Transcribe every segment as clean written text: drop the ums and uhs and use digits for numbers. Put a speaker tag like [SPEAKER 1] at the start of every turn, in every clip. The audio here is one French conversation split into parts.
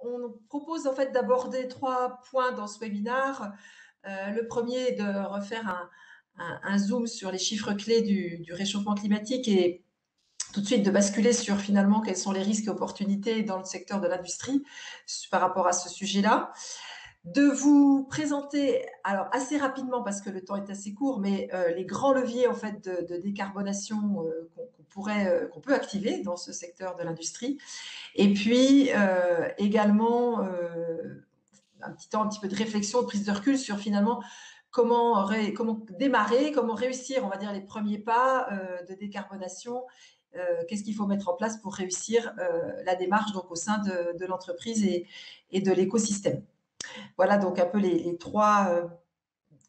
[SPEAKER 1] on propose en fait d'aborder 3 points dans ce webinaire. Le premier est de refaire un zoom sur les chiffres clés du réchauffement climatique et tout de suite de basculer sur finalement quels sont les risques et opportunités dans le secteur de l'industrie par rapport à ce sujet-là. De vous présenter, alors assez rapidement parce que le temps est assez court, mais les grands leviers en fait de décarbonation qu'on peut activer dans ce secteur de l'industrie. Et puis également un petit temps, un petit peu de réflexion, de prise de recul sur finalement comment démarrer, comment réussir, on va dire, les premiers pas de décarbonation. Qu'est-ce qu'il faut mettre en place pour réussir la démarche donc au sein de l'entreprise et de l'écosystème. Voilà donc un peu les trois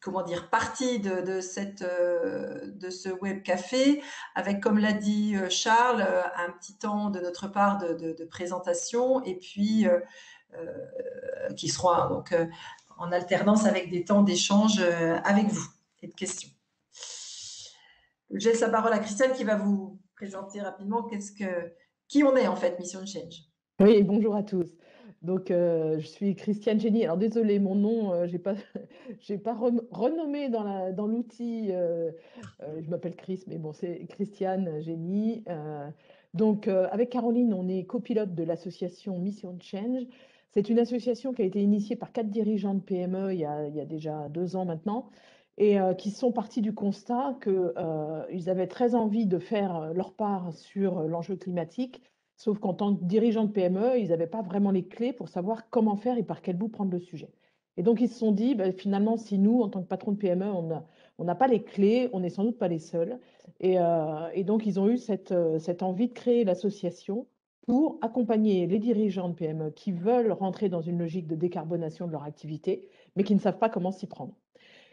[SPEAKER 1] comment dire, parties de ce web café, avec, comme l'a dit Charles, un petit temps de notre part de présentation, et puis qui sera donc en alternance avec des temps d'échange avec vous et de questions. Je laisse la parole à Christiane qui va vous présenter rapidement qui on est en fait, Mission Change.
[SPEAKER 2] Oui, bonjour à tous. Donc, je suis Christiane Génie. Alors, désolée, mon nom, j'ai pas, j'ai pas renommé dans l'outil. Je m'appelle Chris, mais bon, c'est Christiane Génie. Donc, avec Caroline, on est copilote de l'association Mission Change. C'est une association qui a été initiée par 4 dirigeants de PME il y a déjà 2 ans maintenant, et qui sont partis du constat qu'ils avaient très envie de faire leur part sur l'enjeu climatique. Sauf qu'en tant que dirigeant de PME, ils n'avaient pas vraiment les clés pour savoir comment faire et par quel bout prendre le sujet. Et donc, ils se sont dit, ben, finalement, si nous, en tant que patron de PME, on n'a pas les clés, on n'est sans doute pas les seuls. Et donc, ils ont eu cette envie de créer l'association pour accompagner les dirigeants de PME qui veulent rentrer dans une logique de décarbonation de leur activité, mais qui ne savent pas comment s'y prendre.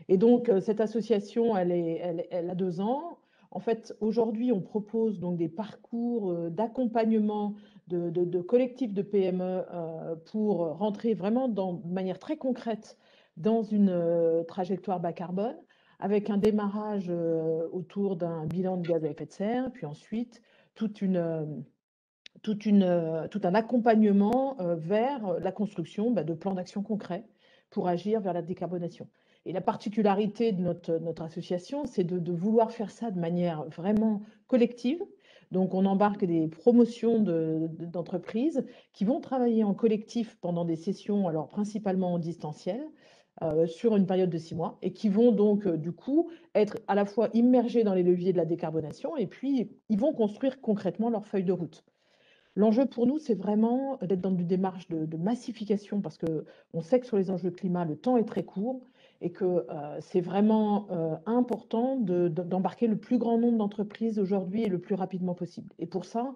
[SPEAKER 2] Et donc, cette association, elle a 2 ans. En fait, aujourd'hui, on propose donc des parcours d'accompagnement de collectifs de PME pour rentrer vraiment de manière très concrète dans une trajectoire bas carbone, avec un démarrage autour d'un bilan de gaz à effet de serre, puis ensuite tout un accompagnement vers la construction de plans d'action concrets pour agir vers la décarbonation. Et la particularité de notre association, c'est de vouloir faire ça de manière vraiment collective. Donc, on embarque des promotions d'entreprises qui vont travailler en collectif pendant des sessions, alors principalement en distanciel, sur une période de 6 mois, et qui vont donc, du coup, être à la fois immergés dans les leviers de la décarbonation, et puis ils vont construire concrètement leur feuille de route. L'enjeu pour nous, c'est vraiment d'être dans une démarche de massification parce qu'on sait que sur les enjeux de climat, le temps est très court et que c'est vraiment important d'embarquer le plus grand nombre d'entreprises aujourd'hui et le plus rapidement possible. Et pour ça,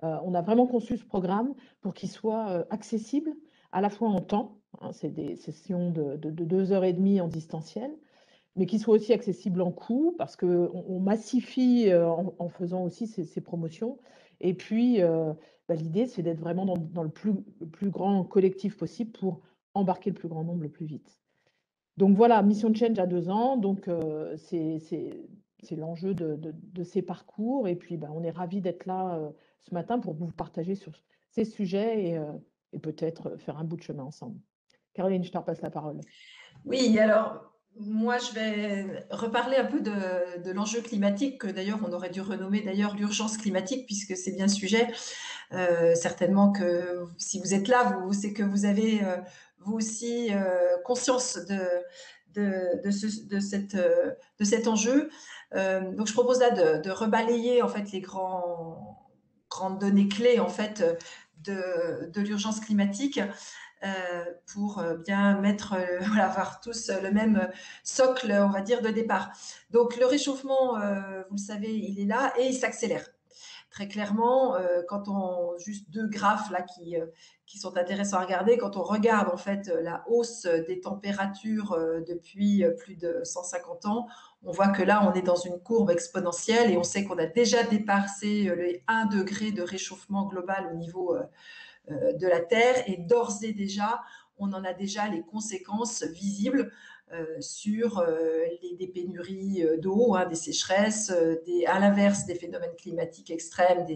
[SPEAKER 2] on a vraiment conçu ce programme pour qu'il soit accessible à la fois en temps, hein, c'est des sessions de 2 heures et demie en distanciel, mais qu'il soit aussi accessible en coût parce qu'on massifie en faisant aussi ces promotions. Et puis, l'idée, c'est d'être vraiment dans le plus grand collectif possible pour embarquer le plus grand nombre le plus vite. Donc voilà, Mission Change à 2 ans, donc c'est l'enjeu de ces parcours. Et puis, on est ravis d'être là ce matin pour vous partager sur ces sujets et peut-être faire un bout de chemin ensemble. Caroline, je te repasse la parole.
[SPEAKER 1] Oui, alors moi je vais reparler un peu de l'enjeu climatique que d'ailleurs on aurait dû renommer d'ailleurs l'urgence climatique puisque c'est bien le sujet. Certainement que si vous êtes là, c'est que vous avez vous aussi conscience de cet enjeu. Donc je propose là de rebalayer en fait les grandes données clés en fait de l'urgence climatique pour bien mettre, voilà, avoir tous le même socle, on va dire, de départ. Donc le réchauffement, vous le savez, il est là et il s'accélère. Très clairement, quand on juste 2 graphes là qui sont intéressants à regarder, quand on regarde en fait la hausse des températures depuis plus de 150 ans, on voit que là on est dans une courbe exponentielle et on sait qu'on a déjà dépassé les 1 degré de réchauffement global au niveau de la Terre et d'ores et déjà on en a déjà les conséquences visibles sur des pénuries d'eau, hein, des sécheresses, à l'inverse des phénomènes climatiques extrêmes,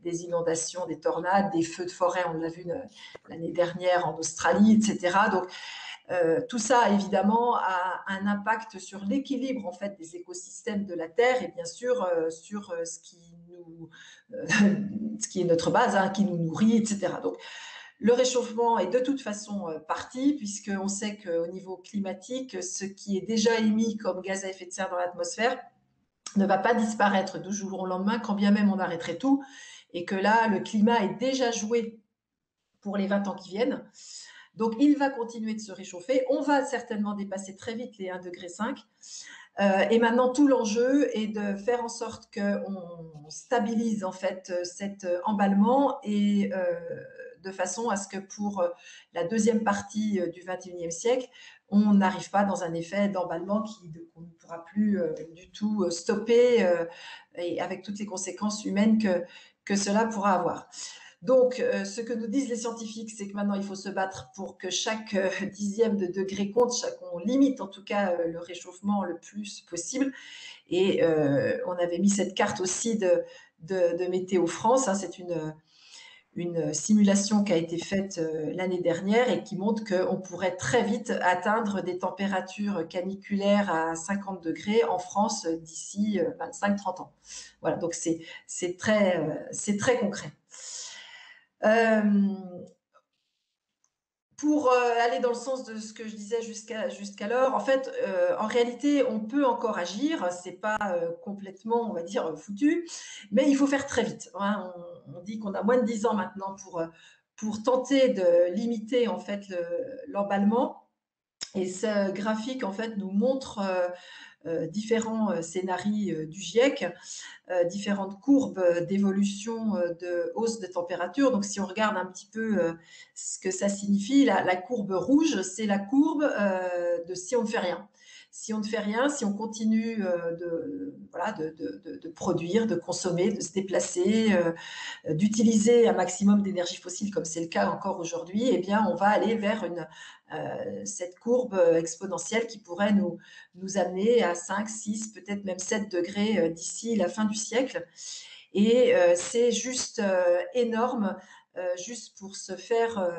[SPEAKER 1] des inondations, des tornades, des feux de forêt, on l'a vu l'année dernière en Australie, etc. Donc, tout ça, évidemment, a un impact sur l'équilibre en fait, des écosystèmes de la Terre et bien sûr sur ce qui est notre base, hein, qui nous nourrit, etc. Donc, le réchauffement est de toute façon parti, puisqu'on sait qu'au niveau climatique, ce qui est déjà émis comme gaz à effet de serre dans l'atmosphère ne va pas disparaître du jour au lendemain, quand bien même on arrêterait tout, et que là, le climat est déjà joué pour les 20 ans qui viennent. Donc, il va continuer de se réchauffer. On va certainement dépasser très vite les 1,5 degré. Et maintenant, tout l'enjeu est de faire en sorte qu'on stabilise en fait cet emballement et de façon à ce que pour la deuxième partie du XXIe siècle, on n'arrive pas dans un effet d'emballement qu'on ne pourra plus du tout stopper et avec toutes les conséquences humaines que cela pourra avoir. Donc, ce que nous disent les scientifiques, c'est que maintenant, il faut se battre pour que chaque dixième de degré compte, qu'on limite en tout cas le réchauffement le plus possible. Et on avait mis cette carte aussi de Météo France. Hein, c'est une simulation qui a été faite l'année dernière et qui montre qu'on pourrait très vite atteindre des températures caniculaires à 50 degrés en France d'ici 25-30 ans. Voilà, donc c'est très concret. Pour aller dans le sens de ce que je disais jusqu'alors, en fait, en réalité, on peut encore agir. C'est pas complètement, on va dire, foutu, mais il faut faire très vite. Hein. On dit qu'on a moins de 10 ans maintenant pour tenter de limiter en fait l'emballement. Et ce graphique en fait nous montre différents scénarios du GIEC, différentes courbes d'évolution de hausse de température. Donc, si on regarde un petit peu ce que ça signifie, la courbe rouge, c'est la courbe de si on ne fait rien. Si on ne fait rien, si on continue de produire, de consommer, de se déplacer, d'utiliser un maximum d'énergie fossile, comme c'est le cas encore aujourd'hui, eh bien, on va aller vers cette courbe exponentielle qui pourrait nous amener à 5, 6, peut-être même 7 degrés d'ici la fin du siècle. Et c'est juste énorme. Juste pour se faire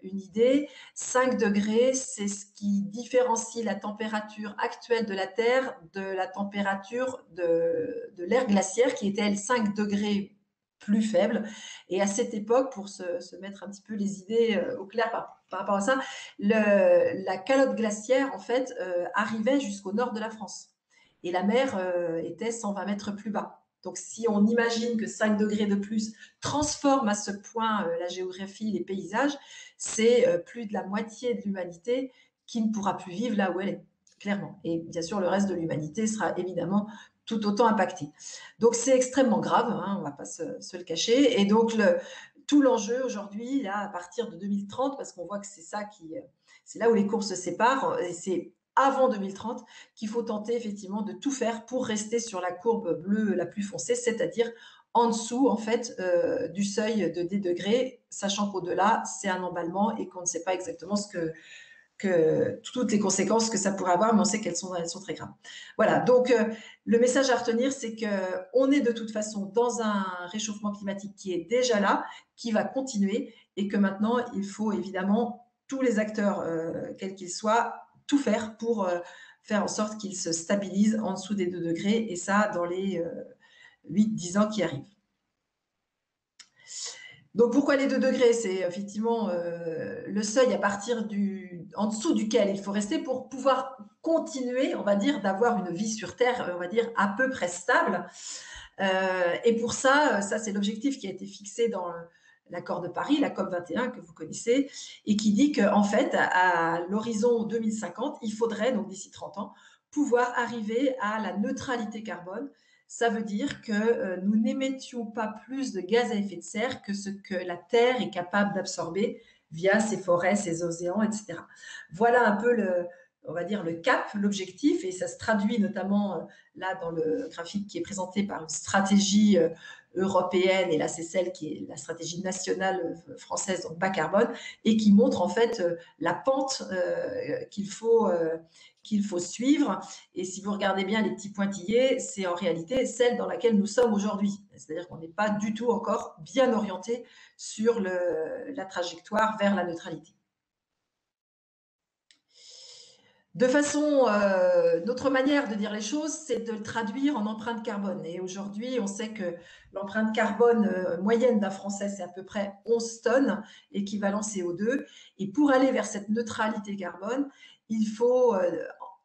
[SPEAKER 1] une idée, 5 degrés, c'est ce qui différencie la température actuelle de la Terre de la température de l'ère glaciaire, qui était, elle, 5 degrés plus faible. Et à cette époque, pour se mettre un petit peu les idées au clair par rapport à ça, la calotte glaciaire, en fait, arrivait jusqu'au nord de la France. Et la mer était 120 mètres plus bas. Donc, si on imagine que 5 degrés de plus transforme à ce point la géographie, les paysages, c'est plus de la moitié de l'humanité qui ne pourra plus vivre là où elle est, clairement. Et bien sûr, le reste de l'humanité sera évidemment tout autant impacté. Donc, c'est extrêmement grave, hein, on ne va pas se le cacher. Et donc, tout l'enjeu aujourd'hui, là, à partir de 2030, parce qu'on voit que c'est là où les courbes se séparent, et c'est avant 2030 qu'il faut tenter effectivement de tout faire pour rester sur la courbe bleue la plus foncée, c'est-à-dire en dessous en fait du seuil de des degrés, sachant qu'au-delà c'est un emballement et qu'on ne sait pas exactement toutes les conséquences que ça pourrait avoir, mais on sait qu'elles sont très graves. Voilà, donc le message à retenir, c'est qu'on est de toute façon dans un réchauffement climatique qui est déjà là, qui va continuer, et que maintenant il faut évidemment tous les acteurs, quels qu'ils soient, tout faire pour faire en sorte qu'ils se stabilisent en dessous des 2 degrés, et ça dans les 8-10 ans qui arrivent. Donc, pourquoi les 2 degrés? C'est effectivement le seuil à partir en dessous duquel il faut rester pour pouvoir continuer, on va dire, d'avoir une vie sur Terre, on va dire, à peu près stable. Et pour ça, c'est l'objectif qui a été fixé dans l'accord de Paris, la COP21 que vous connaissez, et qui dit qu'en fait, à l'horizon 2050, il faudrait, donc d'ici 30 ans, pouvoir arriver à la neutralité carbone. Ça veut dire que nous n'émettions pas plus de gaz à effet de serre que ce que la Terre est capable d'absorber via ses forêts, ses océans, etc. Voilà un peu on va dire le cap, l'objectif, et ça se traduit notamment là dans le graphique qui est présenté par une stratégie européenne, et là c'est celle qui est la stratégie nationale française, donc bas carbone, et qui montre en fait la pente qu'il faut suivre. Et si vous regardez bien les petits pointillés, c'est en réalité celle dans laquelle nous sommes aujourd'hui. C'est-à-dire qu'on n'est pas du tout encore bien orienté sur la trajectoire vers la neutralité. De façon, notre manière de dire les choses, c'est de le traduire en empreinte carbone. Et aujourd'hui, on sait que l'empreinte carbone moyenne d'un Français, c'est à peu près 11 tonnes, équivalent CO2. Et pour aller vers cette neutralité carbone, il faut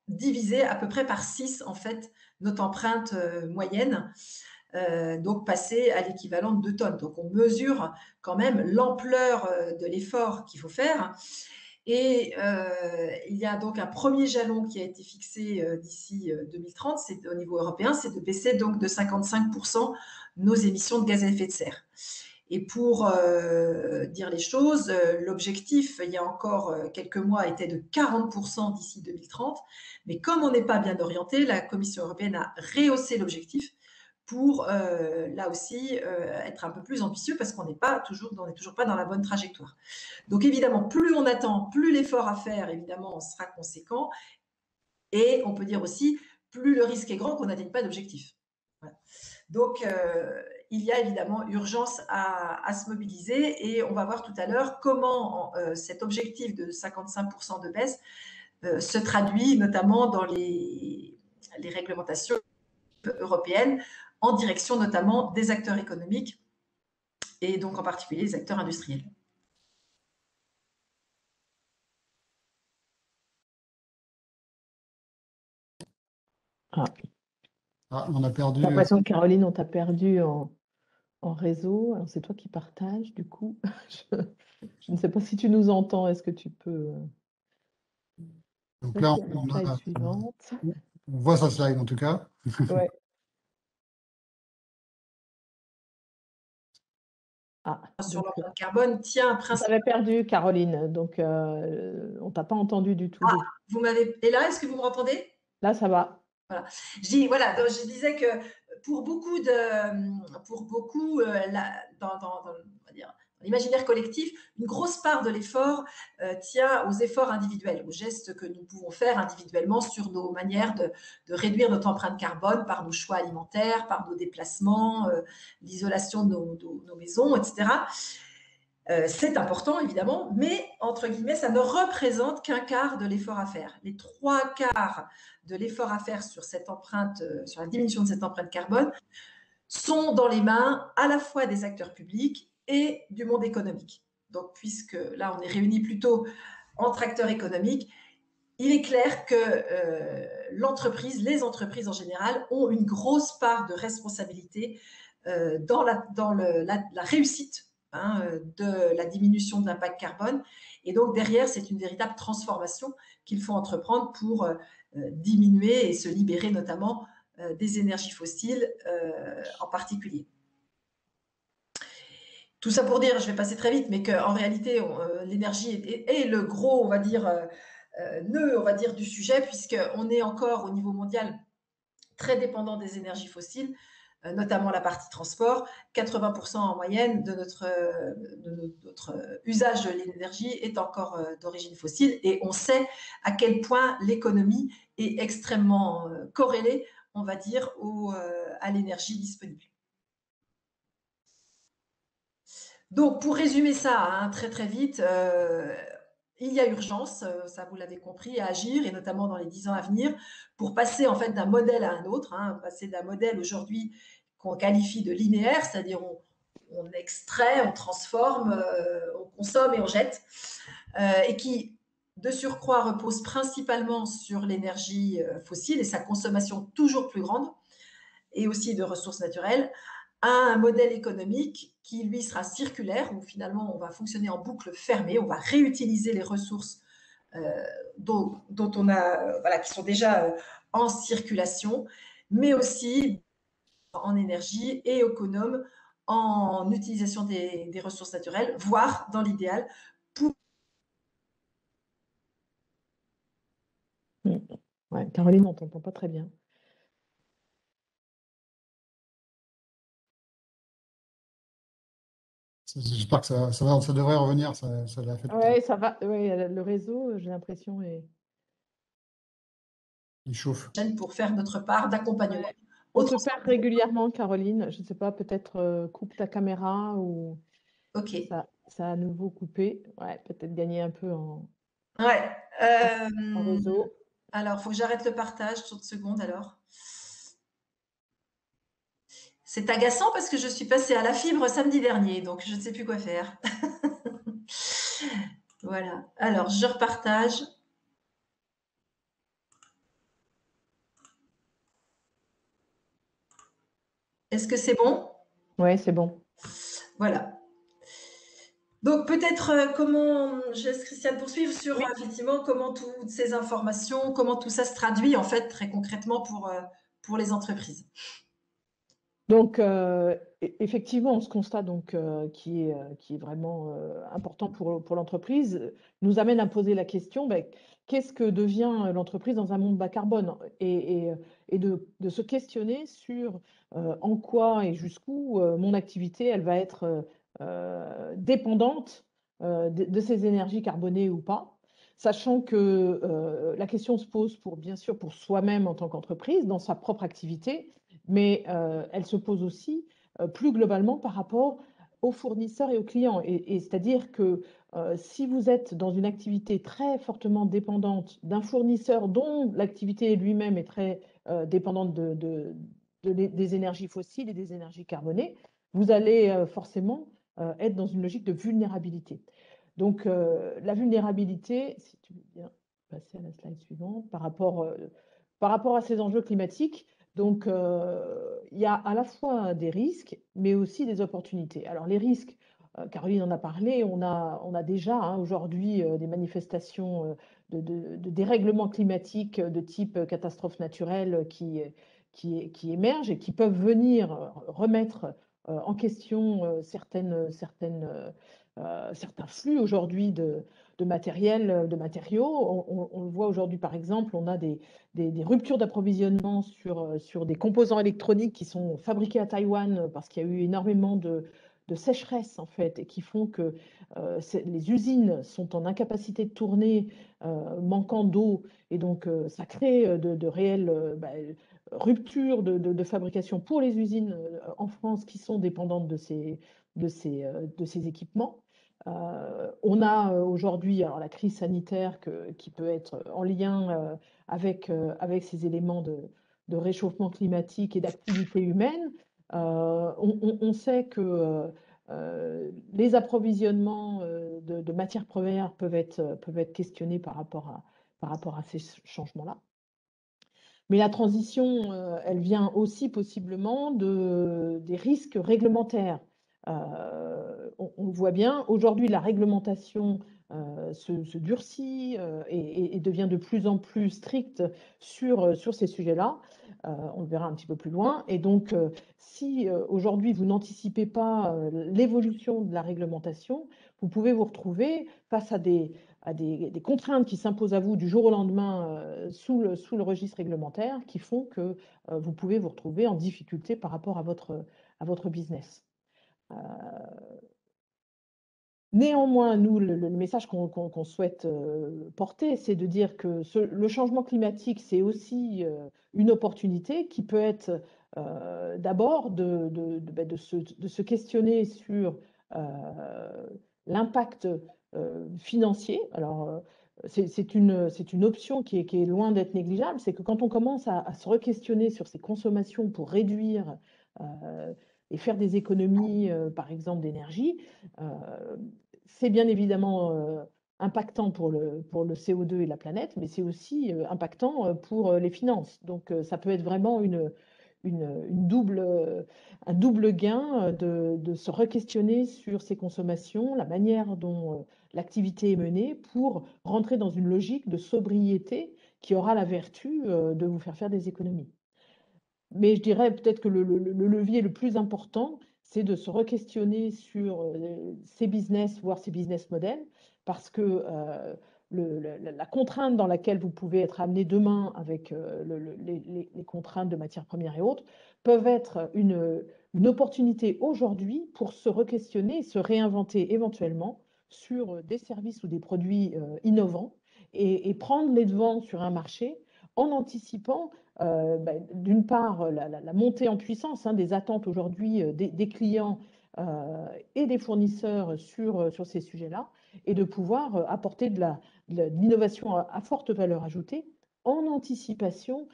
[SPEAKER 1] diviser à peu près par 6, en fait, notre empreinte moyenne. Donc passer à l'équivalent de 2 tonnes. Donc on mesure quand même l'ampleur de l'effort qu'il faut faire. Et il y a donc un premier jalon qui a été fixé d'ici 2030, c'est au niveau européen, c'est de baisser donc de 55% nos émissions de gaz à effet de serre. Et pour dire les choses, l'objectif, il y a encore quelques mois, était de 40% d'ici 2030. Mais comme on n'est pas bien orienté, la Commission européenne a rehaussé l'objectif pour, là aussi, être un peu plus ambitieux, parce qu'on n'est toujours pas dans la bonne trajectoire. Donc évidemment, plus on attend, plus l'effort à faire, évidemment, sera conséquent. Et on peut dire aussi, plus le risque est grand qu'on n'atteigne pas d'objectif. Voilà. Donc, il y a évidemment urgence à se mobiliser, et on va voir tout à l'heure comment cet objectif de 55% de baisse se traduit notamment dans les réglementations européennes, en direction notamment des acteurs économiques, et donc en particulier les acteurs industriels.
[SPEAKER 2] Ah.
[SPEAKER 3] Ah, on a perdu.
[SPEAKER 2] J'ai l'impression que Caroline, on t'a perdu en réseau. Alors, c'est toi qui partages, du coup. Je ne sais pas si tu nous entends. Est-ce que tu peux
[SPEAKER 3] Donc là,
[SPEAKER 2] passer à la slide suivante?
[SPEAKER 3] on voit sa slide en tout cas.
[SPEAKER 2] Ouais. Ah,
[SPEAKER 1] sur l'empreinte carbone tient
[SPEAKER 2] on t'avait perdu, Caroline, donc on t'a pas entendu du tout.
[SPEAKER 1] Vous m'avez. Et là, est-ce que vous me entendez?
[SPEAKER 2] Là, ça va.
[SPEAKER 1] Voilà. Donc je disais que pour beaucoup, dans l'imaginaire collectif, une grosse part de l'effort tient aux efforts individuels, aux gestes que nous pouvons faire individuellement sur nos manières de réduire notre empreinte carbone par nos choix alimentaires, par nos déplacements, l'isolation de nos maisons, etc. C'est important, évidemment, mais, entre guillemets, ça ne représente qu'un quart de l'effort à faire. Les 3/4 de l'effort à faire sur cette empreinte, sur la diminution de cette empreinte carbone, sont dans les mains à la fois des acteurs publics et du monde économique. Donc, puisque là, on est réunis plutôt entre acteurs économiques, il est clair que les entreprises en général, ont une grosse part de responsabilité dans la réussite de la diminution de l'impact carbone. Et donc derrière, c'est une véritable transformation qu'il faut entreprendre pour diminuer et se libérer notamment des énergies fossiles en particulier. Tout ça pour dire, je vais passer très vite, mais qu'en réalité, l'énergie est le gros, on va dire, nœud, on va dire, du sujet, puisqu'on est encore au niveau mondial très dépendant des énergies fossiles, notamment la partie transport. 80% en moyenne de notre usage de l'énergie est encore d'origine fossile, et on sait à quel point l'économie est extrêmement corrélée, on va dire, à l'énergie disponible. Donc, pour résumer ça très très vite, il y a urgence, ça vous l'avez compris, à agir, et notamment dans les 10 ans à venir, pour passer en fait d'un modèle à un autre, passer d'un modèle aujourd'hui qu'on qualifie de linéaire, c'est-à-dire on extrait, on transforme, on consomme et on jette, et qui, de surcroît, repose principalement sur l'énergie fossile et sa consommation toujours plus grande, et aussi de ressources naturelles, à un modèle économique qui, lui, sera circulaire, où finalement on va fonctionner en boucle fermée, on va réutiliser les ressources dont on a, qui sont déjà en circulation, mais aussi en énergie et économe, en utilisation des ressources naturelles, voire, dans l'idéal, pour...
[SPEAKER 2] Ouais, Caroline, on ne t'entend pas très bien.
[SPEAKER 3] J'espère que ça devrait revenir, ça l'a fait tout à l'heure.
[SPEAKER 2] Oui, ça va. Ouais, le réseau, j'ai l'impression,
[SPEAKER 3] Il chauffe.
[SPEAKER 1] Pour faire notre part d'accompagnement.
[SPEAKER 2] ouais. On te perd régulièrement, Caroline. Je ne sais pas, peut-être coupe ta caméra ou
[SPEAKER 1] Ok.
[SPEAKER 2] ça a à nouveau coupé. Ouais, peut-être gagner un peu
[SPEAKER 1] Ouais.
[SPEAKER 2] en réseau.
[SPEAKER 1] Alors, il faut que j'arrête le partage, 30 secondes alors. C'est agaçant parce que je suis passée à la fibre samedi dernier, donc je ne sais plus quoi faire. Voilà. Alors, je repartage. Est-ce que c'est bon?
[SPEAKER 2] Oui, c'est bon.
[SPEAKER 1] Voilà. Donc peut-être comment, je laisse Christiane poursuivre sur
[SPEAKER 2] Oui.
[SPEAKER 1] effectivement comment toutes ces informations, comment tout ça se traduit en fait très concrètement pour les entreprises.
[SPEAKER 2] Donc, effectivement, ce constat donc, qui est vraiment important pour l'entreprise nous amène à poser la question, ben, qu'est-ce que devient l'entreprise dans un monde bas carbone? Et de se questionner sur en quoi et jusqu'où mon activité, elle va être dépendante de ces énergies carbonées ou pas. Sachant que la question se pose bien sûr pour soi-même en tant qu'entreprise, dans sa propre activité, mais elle se pose aussi plus globalement par rapport aux fournisseurs et aux clients. Et c'est-à-dire que si vous êtes dans une activité très fortement dépendante d'un fournisseur dont l'activité lui-même est très dépendante des énergies fossiles et des énergies carbonées, vous allez forcément être dans une logique de vulnérabilité. Donc, la vulnérabilité, si tu veux bien passer à la slide suivante, par rapport à ces enjeux climatiques, donc, il y a à la fois des risques, mais aussi des opportunités. Alors, les risques, Caroline en a parlé, on a déjà aujourd'hui des manifestations de dérèglement climatique de type catastrophe naturelle qui émergent et qui peuvent venir remettre en question certains flux aujourd'hui de matériel, de matériaux. On le voit aujourd'hui, par exemple, on a des ruptures d'approvisionnement sur des composants électroniques qui sont fabriqués à Taïwan parce qu'il y a eu énormément de sécheresse, en fait, et qui font que les usines sont en incapacité de tourner, manquant d'eau, et donc ça crée de réelles ruptures de fabrication pour les usines en France qui sont dépendantes de ces équipements. On a aujourd'hui la crise sanitaire qui peut être en lien avec ces éléments de réchauffement climatique et d'activité humaine. On sait que les approvisionnements de matières premières peuvent être questionnés par rapport à ces changements-là. Mais la transition, elle vient aussi possiblement des risques réglementaires. On le voit bien, aujourd'hui, la réglementation se durcit et devient de plus en plus stricte sur ces sujets-là. On le verra un petit peu plus loin. Et donc, si aujourd'hui, vous n'anticipez pas l'évolution de la réglementation, vous pouvez vous retrouver face à des contraintes qui s'imposent à vous du jour au lendemain sous le registre réglementaire qui font que vous pouvez vous retrouver en difficulté par rapport à votre business. Néanmoins, nous, le message qu'on souhaite porter, c'est de dire que le changement climatique, c'est aussi une opportunité qui peut être d'abord de se questionner sur l'impact financier. Alors, c'est une option qui est loin d'être négligeable. C'est que quand on commence à se re-questionner sur ses consommations pour réduire et faire des économies, par exemple, d'énergie, c'est bien évidemment impactant pour le CO2 et la planète, mais c'est aussi impactant pour les finances. Donc, ça peut être vraiment un double gain de se re-questionner sur ses consommations, la manière dont l'activité est menée pour rentrer dans une logique de sobriété qui aura la vertu de vous faire des économies. Mais je dirais peut-être que le levier le plus important, c'est de se re-questionner sur ces business, voire ces business models, parce que la contrainte dans laquelle vous pouvez être amené demain avec les contraintes de matières premières et autres peuvent être une opportunité aujourd'hui pour se re-questionner et se réinventer éventuellement sur des services ou des produits innovants et prendre les devants sur un marché en anticipant d'une part la montée en puissance des attentes aujourd'hui des clients et des fournisseurs sur ces sujets-là, et de pouvoir apporter de l'innovation à forte valeur ajoutée en anticipation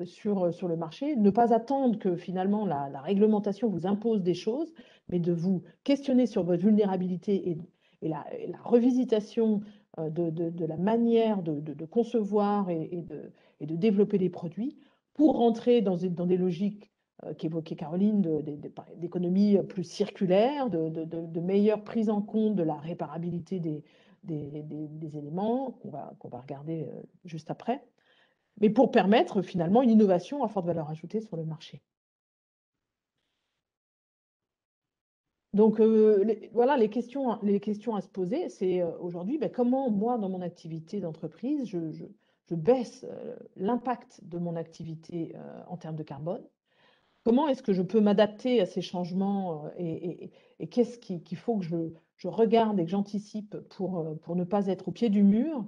[SPEAKER 2] sur le marché, ne pas attendre que finalement la réglementation vous impose des choses, mais de vous questionner sur votre vulnérabilité et la revisitation de la manière de concevoir et de développer des produits pour rentrer dans des logiques qu'évoquait Caroline, d'économie plus circulaire, de meilleure prise en compte de la réparabilité des éléments qu'on va regarder juste après, mais pour permettre finalement une innovation à forte valeur ajoutée sur le marché. Donc, voilà les questions à se poser, c'est aujourd'hui, comment moi, dans mon activité d'entreprise, je baisse l'impact de mon activité en termes de carbone. Comment est-ce que je peux m'adapter à ces changements et qu'est-ce qu'il faut que je regarde et que j'anticipe pour ne pas être au pied du mur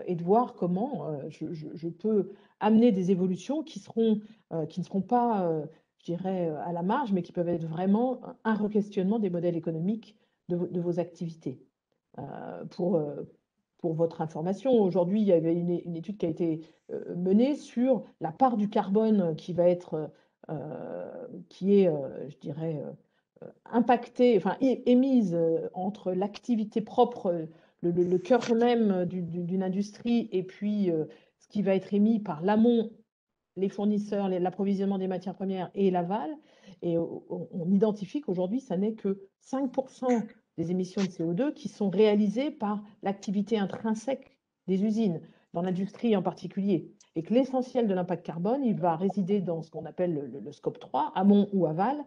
[SPEAKER 2] et de voir comment je peux amener des évolutions qui ne seront pas, je dirais, à la marge, mais qui peuvent être vraiment un re-questionnement des modèles économiques de vos activités. Pour votre information, aujourd'hui, il y avait une étude qui a été menée sur la part du carbone qui va être qui est, je dirais, impactée, enfin émise entre l'activité propre, le cœur même d'une industrie, et puis ce qui va être émis par l'amont, les fournisseurs, l'approvisionnement des matières premières et l'aval. Et on identifie qu'aujourd'hui, ça n'est que 5% des émissions de CO2 qui sont réalisées par l'activité intrinsèque des usines, dans l'industrie en particulier. Et que l'essentiel de l'impact carbone, il va résider dans ce qu'on appelle le scope 3, amont ou aval,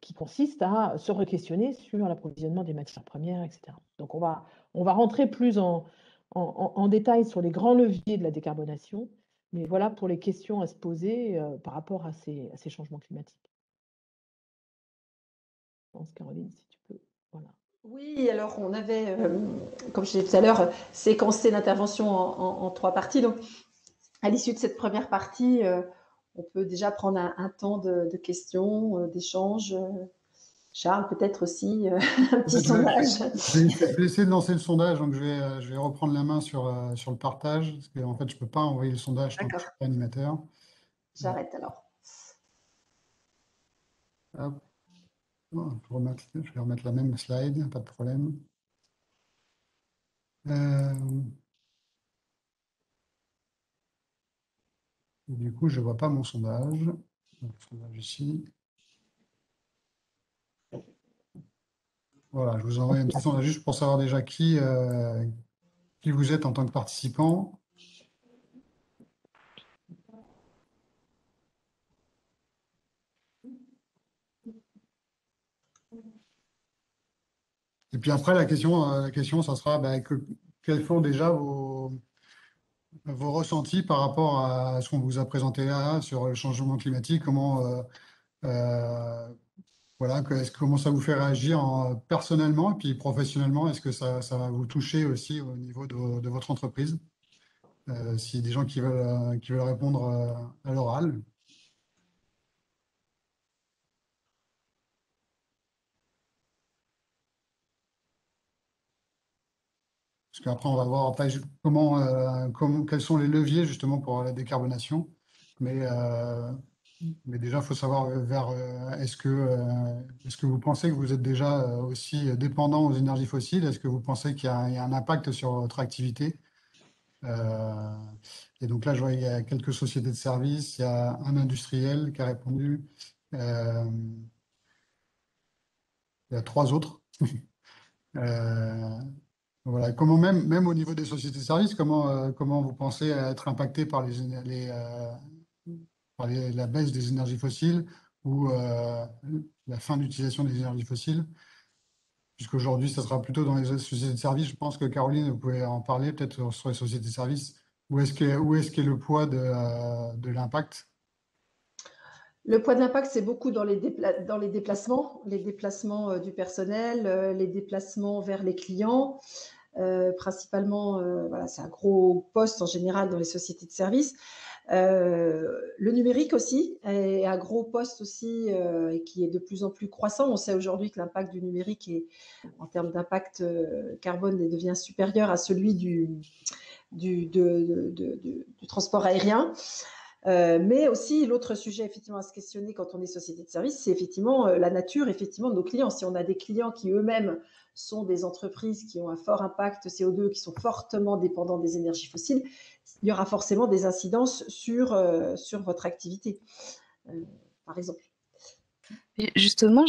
[SPEAKER 2] qui consiste à se re-questionner sur l'approvisionnement des matières premières, etc. Donc on va rentrer plus en détail sur les grands leviers de la décarbonation, mais voilà pour les questions à se poser par rapport à ces changements climatiques. Je pense, Caroline, si tu peux. Voilà.
[SPEAKER 1] Oui, alors on avait, comme je disais tout à l'heure, séquencé l'intervention en 3 parties. Donc, à l'issue de cette première partie, on peut déjà prendre un temps de questions, d'échanges. Charles, peut-être aussi un petit sondage.
[SPEAKER 3] Je vais essayer de lancer le sondage, donc je vais reprendre la main sur le partage, parce qu'en fait, je ne peux pas envoyer le sondage tant que je ne suis pas animateur.
[SPEAKER 1] J'arrête alors.
[SPEAKER 3] Hop. Je vais remettre la même slide, pas de problème. Du coup, je ne vois pas mon sondage. Donc, le sondage ici. Voilà, je vous envoie un petit sondage juste pour savoir déjà qui vous êtes en tant que participant. Et puis après, la question, ça sera quels sont déjà vos ressentis par rapport à ce qu'on vous a présenté là sur le changement climatique, voilà, comment ça vous fait réagir personnellement et puis professionnellement, est-ce que ça va vous toucher aussi au niveau de votre entreprise? S'il y a des gens qui veulent répondre à l'oral. Parce qu'après, on va voir après, quels sont les leviers justement pour la décarbonation. Mais déjà, il faut savoir est-ce que vous pensez que vous êtes déjà aussi dépendant aux énergies fossiles? Est-ce que vous pensez qu'il y a un impact sur votre activité? Et donc là, je vois qu'il y a quelques sociétés de services, il y a un industriel qui a répondu, il y a 3 autres. Voilà. Même au niveau des sociétés de services, comment vous pensez être impacté par la baisse des énergies fossiles ou la fin d'utilisation des énergies fossiles, puisqu'aujourd'hui, ça sera plutôt dans les sociétés de services. Je pense que Caroline, vous pouvez en parler peut-être sur les sociétés de services. Où est-ce qu'est le poids de l'impact?
[SPEAKER 1] Le poids de l'impact, c'est beaucoup dans les déplacements du personnel, les déplacements vers les clients. Principalement, voilà, c'est un gros poste en général dans les sociétés de services. Le numérique aussi est un gros poste aussi et qui est de plus en plus croissant. On sait aujourd'hui que l'impact du numérique en termes d'impact carbone devient supérieur à celui du transport aérien. Mais aussi, l'autre sujet effectivement à se questionner quand on est société de service, c'est effectivement la nature effectivement de nos clients. Si on a des clients qui eux-mêmes sont des entreprises qui ont un fort impact CO2, qui sont fortement dépendants des énergies fossiles, il y aura forcément des incidences sur votre activité, par exemple.
[SPEAKER 4] Et justement,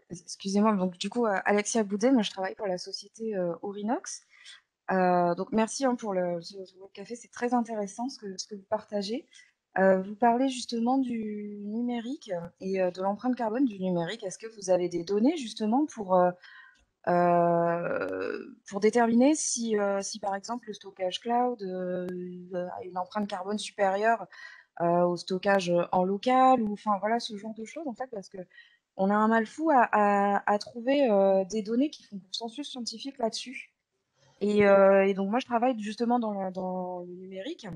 [SPEAKER 4] excusez-moi, donc du coup, Alexia Boudet, moi je travaille pour la société Orinox. Donc merci pour votre café, c'est très intéressant ce que vous partagez. Vous parlez justement du numérique et de l'empreinte carbone du numérique. Est-ce que vous avez des données justement pour déterminer si par exemple le stockage cloud a une empreinte carbone supérieure au stockage en local, ou enfin voilà ce genre de choses en fait, parce que on a un mal fou à trouver des données qui font consensus scientifique là-dessus. Et donc moi je travaille justement dans le numérique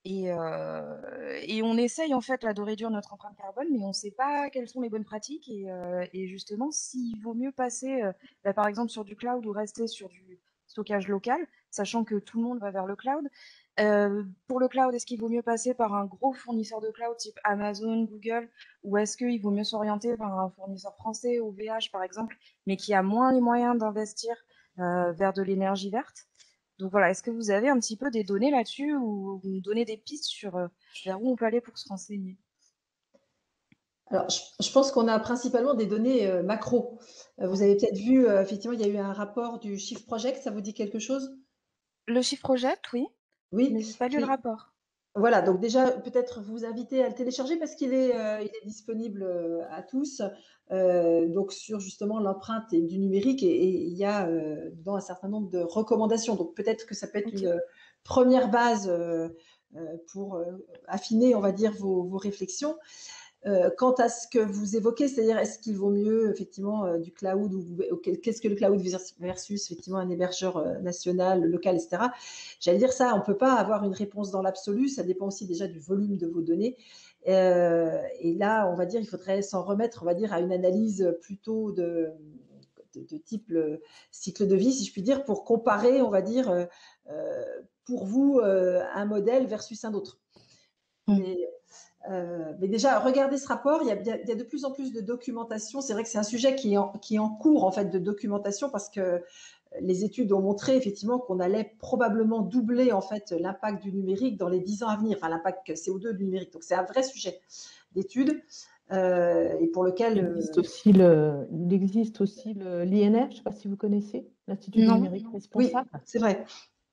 [SPEAKER 4] et on essaye en fait là de réduire notre empreinte carbone, mais on ne sait pas quelles sont les bonnes pratiques et justement s'il vaut mieux passer par exemple sur du cloud ou rester sur du stockage local, sachant que tout le monde va vers le cloud. Pour le cloud, est-ce qu'il vaut mieux passer par un gros fournisseur de cloud type Amazon, Google, ou est-ce qu'il vaut mieux s'orienter vers un fournisseur français, OVH par exemple, mais qui a moins les moyens d'investir vers de l'énergie verte? Donc voilà, est-ce que vous avez un petit peu des données là-dessus ou vous nous donnez des pistes sur vers où on peut aller pour se renseigner?
[SPEAKER 1] Alors, je pense qu'on a principalement des données macro. Vous avez peut-être vu, effectivement, il y a eu un rapport du Shift Project, ça vous dit quelque chose?
[SPEAKER 4] Le Shift Project, oui, mais
[SPEAKER 1] Oui,
[SPEAKER 4] j'ai pas lu le rapport.
[SPEAKER 1] voilà, donc déjà, peut-être vous inviter à le télécharger parce qu'il est disponible à tous. Donc, sur justement l'empreinte du numérique, et il y a dedans un certain nombre de recommandations. Donc, peut-être que ça peut être
[SPEAKER 4] Ok.
[SPEAKER 1] une première base pour affiner, on va dire, vos réflexions. Quant à ce que vous évoquez, c'est-à-dire est-ce qu'il vaut mieux effectivement du cloud ou qu'est-ce que le cloud versus effectivement un hébergeur national, local, etc. J'allais dire ça, on ne peut pas avoir une réponse dans l'absolu, ça dépend aussi déjà du volume de vos données. Et là, on va dire, il faudrait s'en remettre, on va dire, à une analyse plutôt de type cycle de vie, si je puis dire, pour comparer, on va dire, pour vous, un modèle versus un autre. Mais déjà, regardez ce rapport, il y a de plus en plus de documentation. C'est vrai que c'est un sujet qui est en cours en fait, de documentation parce que les études ont montré effectivement qu'on allait probablement doubler en fait, l'impact du numérique dans les 10 ans à venir, enfin l'impact CO2 du numérique. Donc c'est un vrai sujet d'étude et pour lequel…
[SPEAKER 2] Il existe aussi l'INR, je ne sais pas si vous connaissez, l'Institut du
[SPEAKER 4] Non.
[SPEAKER 2] numérique responsable.
[SPEAKER 1] Oui, c'est vrai.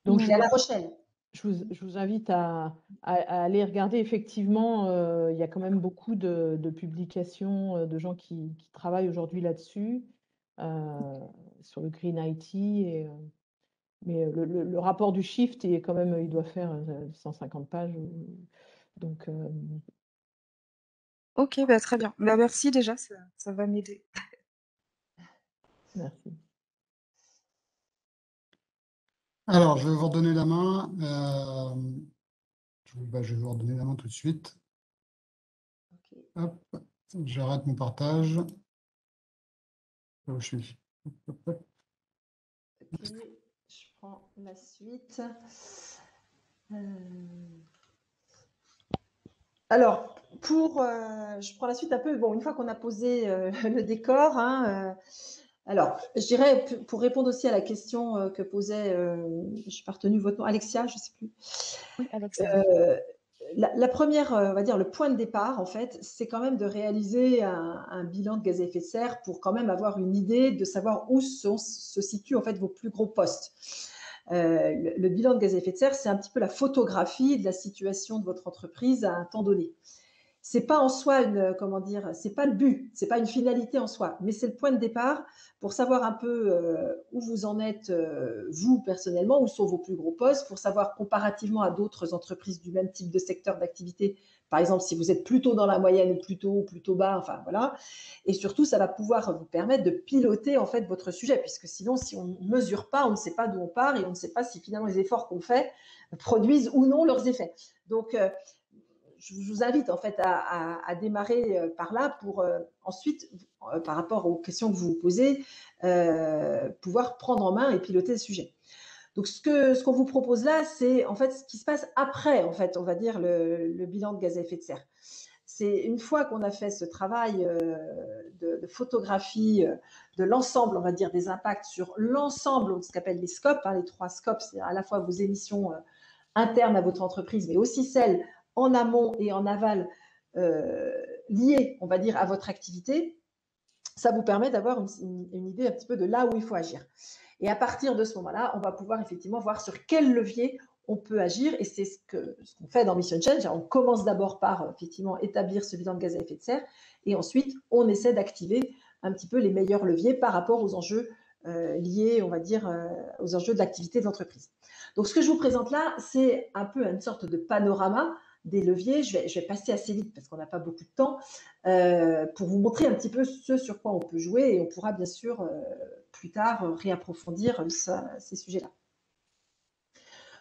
[SPEAKER 2] Donc,
[SPEAKER 1] Il est à La Rochelle.
[SPEAKER 2] je vous invite à aller regarder. Effectivement, il y a quand même beaucoup de publications de gens qui travaillent aujourd'hui là-dessus, sur le Green IT. Mais le rapport du Shift, quand même, il doit faire 150 pages. Donc,
[SPEAKER 4] Ok, bah, très bien. Bah, merci déjà, ça va m'aider.
[SPEAKER 2] merci.
[SPEAKER 3] Alors, je vais vous redonner la main. Je vais vous redonner la main tout de suite.
[SPEAKER 1] Okay.
[SPEAKER 3] Hop, j'arrête mon partage. Là où je suis. Hop, hop.
[SPEAKER 1] Ok, je prends la suite. Alors, je prends la suite un peu. Bon, une fois qu'on a posé le décor, hein, alors, je dirais, pour répondre aussi à la question que posait, je n'ai pas retenu votre nom, Alexia, je ne sais plus.
[SPEAKER 4] Oui, Alexia.
[SPEAKER 1] La première, on va dire, le point de départ, en fait, c'est quand même de réaliser un bilan de gaz à effet de serre pour quand même avoir une idée de savoir où se situent en fait vos plus gros postes. Le bilan de gaz à effet de serre, c'est un petit peu la photographie de la situation de votre entreprise à un temps donné. c'est pas en soi comment dire, c'est pas le but, c'est pas une finalité en soi, mais c'est le point de départ pour savoir un peu où vous en êtes, vous personnellement, où sont vos plus gros postes, pour savoir comparativement à d'autres entreprises du même type de secteur d'activité, par exemple si vous êtes plutôt dans la moyenne ou plutôt bas, enfin voilà. Et surtout, ça va pouvoir vous permettre de piloter en fait votre sujet, puisque sinon, si on ne mesure pas, on ne sait pas d'où on part et on ne sait pas si finalement les efforts qu'on fait produisent ou non leurs effets. Donc, je vous invite en fait à démarrer par là pour ensuite, par rapport aux questions que vous vous posez, pouvoir prendre en main et piloter le sujet. Donc, ce qu'on vous propose là, c'est en fait ce qui se passe après, en fait, on va dire le bilan de gaz à effet de serre. C'est une fois qu'on a fait ce travail de photographie de l'ensemble, on va dire, des impacts sur l'ensemble, ce qu'appelle les scopes, hein, les 3 scopes, c'est à la fois vos émissions internes à votre entreprise, mais aussi celles en amont et en aval liées, on va dire, à votre activité. Ça vous permet d'avoir une idée un petit peu de là où il faut agir. Et à partir de ce moment-là, on va pouvoir effectivement voir sur quel levier on peut agir. Et c'est ce qu'on fait dans Mission Change. On commence d'abord par effectivement établir ce bilan de gaz à effet de serre. Et ensuite, on essaie d'activer un petit peu les meilleurs leviers par rapport aux enjeux liés, on va dire, aux enjeux de l'activité de l'entreprise. Donc, ce que je vous présente là, c'est un peu une sorte de panorama des leviers. Je vais passer assez vite parce qu'on n'a pas beaucoup de temps pour vous montrer un petit peu ce sur quoi on peut jouer et on pourra bien sûr plus tard réapprofondir ces sujets-là.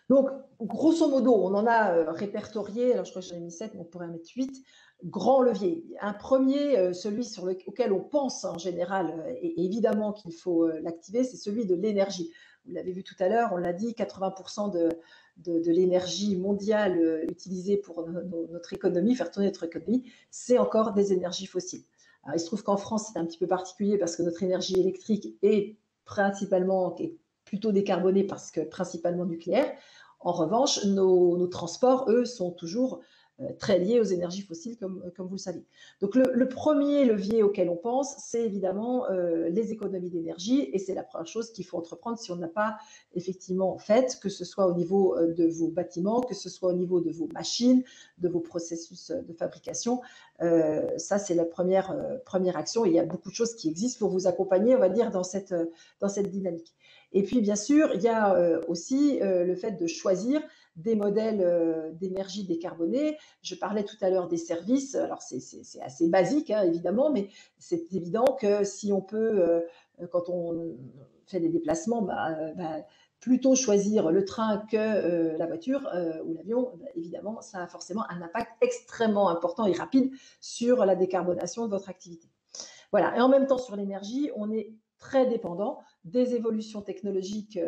[SPEAKER 1] Donc, grosso modo, on en a répertorié, alors je crois que j'en ai mis 7, mais on pourrait en mettre 8, grands leviers. Un premier, celui auquel on pense en général, et évidemment qu'il faut l'activer, c'est celui de l'énergie. Vous l'avez vu tout à l'heure, on l'a dit, 80% de l'énergie mondiale utilisée pour notre économie, faire tourner notre économie, c'est encore des énergies fossiles. Alors, il se trouve qu'en France, c'est un petit peu particulier parce que notre énergie électrique est plutôt décarbonée parce que principalement nucléaire. En revanche, nos transports, eux, sont toujours très liés aux énergies fossiles, comme vous le savez. Donc, le premier levier auquel on pense, c'est évidemment les économies d'énergie, et c'est la première chose qu'il faut entreprendre si on n'a pas effectivement fait, que ce soit au niveau de vos bâtiments, que ce soit au niveau de vos machines, de vos processus de fabrication. Ça, c'est la première action. Et il y a beaucoup de choses qui existent pour vous accompagner, on va dire, dans cette dynamique. Et puis, bien sûr, il y a aussi le fait de choisir des modèles d'énergie décarbonée. Je parlais tout à l'heure des services. Alors, c'est assez basique, hein, évidemment, mais c'est évident que si on peut, quand on fait des déplacements, plutôt choisir le train que la voiture ou l'avion, évidemment, ça a forcément un impact extrêmement important et rapide sur la décarbonation de votre activité. Voilà. Et en même temps, sur l'énergie, on est très dépendant des évolutions technologiques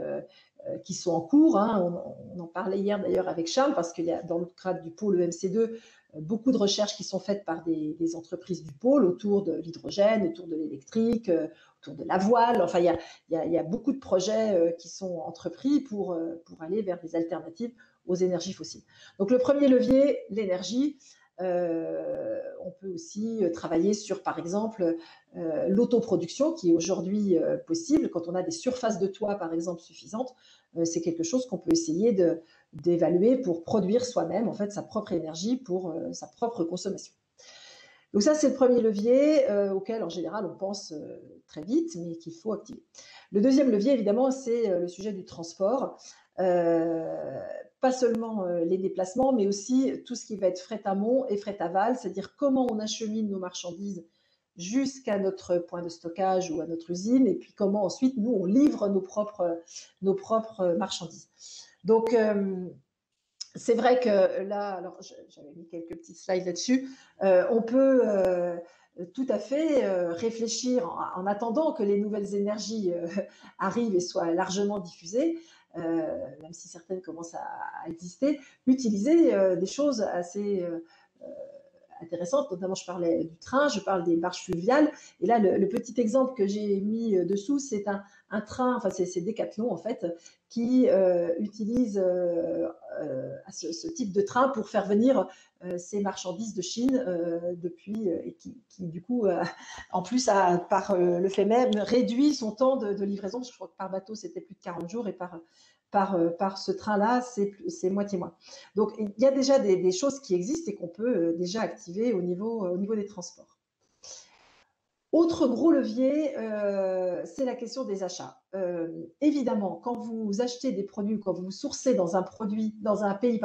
[SPEAKER 1] qui sont en cours. Hein. On en parlait hier d'ailleurs avec Charles, parce qu'il y a dans le cadre du pôle EMC2 beaucoup de recherches qui sont faites par des entreprises du pôle autour de l'hydrogène, autour de l'électrique, autour de la voile. Enfin, il y a beaucoup de projets qui sont entrepris pour aller vers des alternatives aux énergies fossiles. Donc, le premier levier, l'énergie. On peut aussi travailler sur, par exemple, l'autoproduction qui est aujourd'hui possible. Quand on a des surfaces de toit, par exemple, suffisantes, c'est quelque chose qu'on peut essayer d'évaluer pour produire soi-même en fait, sa propre énergie pour sa propre consommation. Donc ça, c'est le premier levier auquel, en général, on pense très vite, mais qu'il faut activer. Le deuxième levier, évidemment, c'est le sujet du transport. Pas seulement les déplacements, mais aussi tout ce qui va être fret amont et fret aval, c'est-à-dire comment on achemine nos marchandises jusqu'à notre point de stockage ou à notre usine, et puis comment ensuite, nous, on livre nos propres marchandises. Donc, c'est vrai que là, alors j'avais mis quelques petits slides là-dessus, on peut tout à fait réfléchir en attendant que les nouvelles énergies arrivent et soient largement diffusées, même si certaines commencent à exister, utiliser des choses assez intéressantes. Notamment, je parlais du train, je parle des barges fluviales. Et là, le petit exemple que j'ai mis dessous, c'est un train, enfin c'est Decathlon en fait, qui utilise ce type de train pour faire venir ces marchandises de Chine depuis, et qui du coup, en plus, par le fait même, réduit son temps de livraison, parce que je crois que par bateau, c'était plus de 40 jours, et par ce train-là, c'est moitié moins. Donc, il y a déjà des choses qui existent et qu'on peut déjà activer au niveau des transports. Autre gros levier, c'est la question des achats. Évidemment, quand vous achetez des produits, quand vous sourcez dans un pays,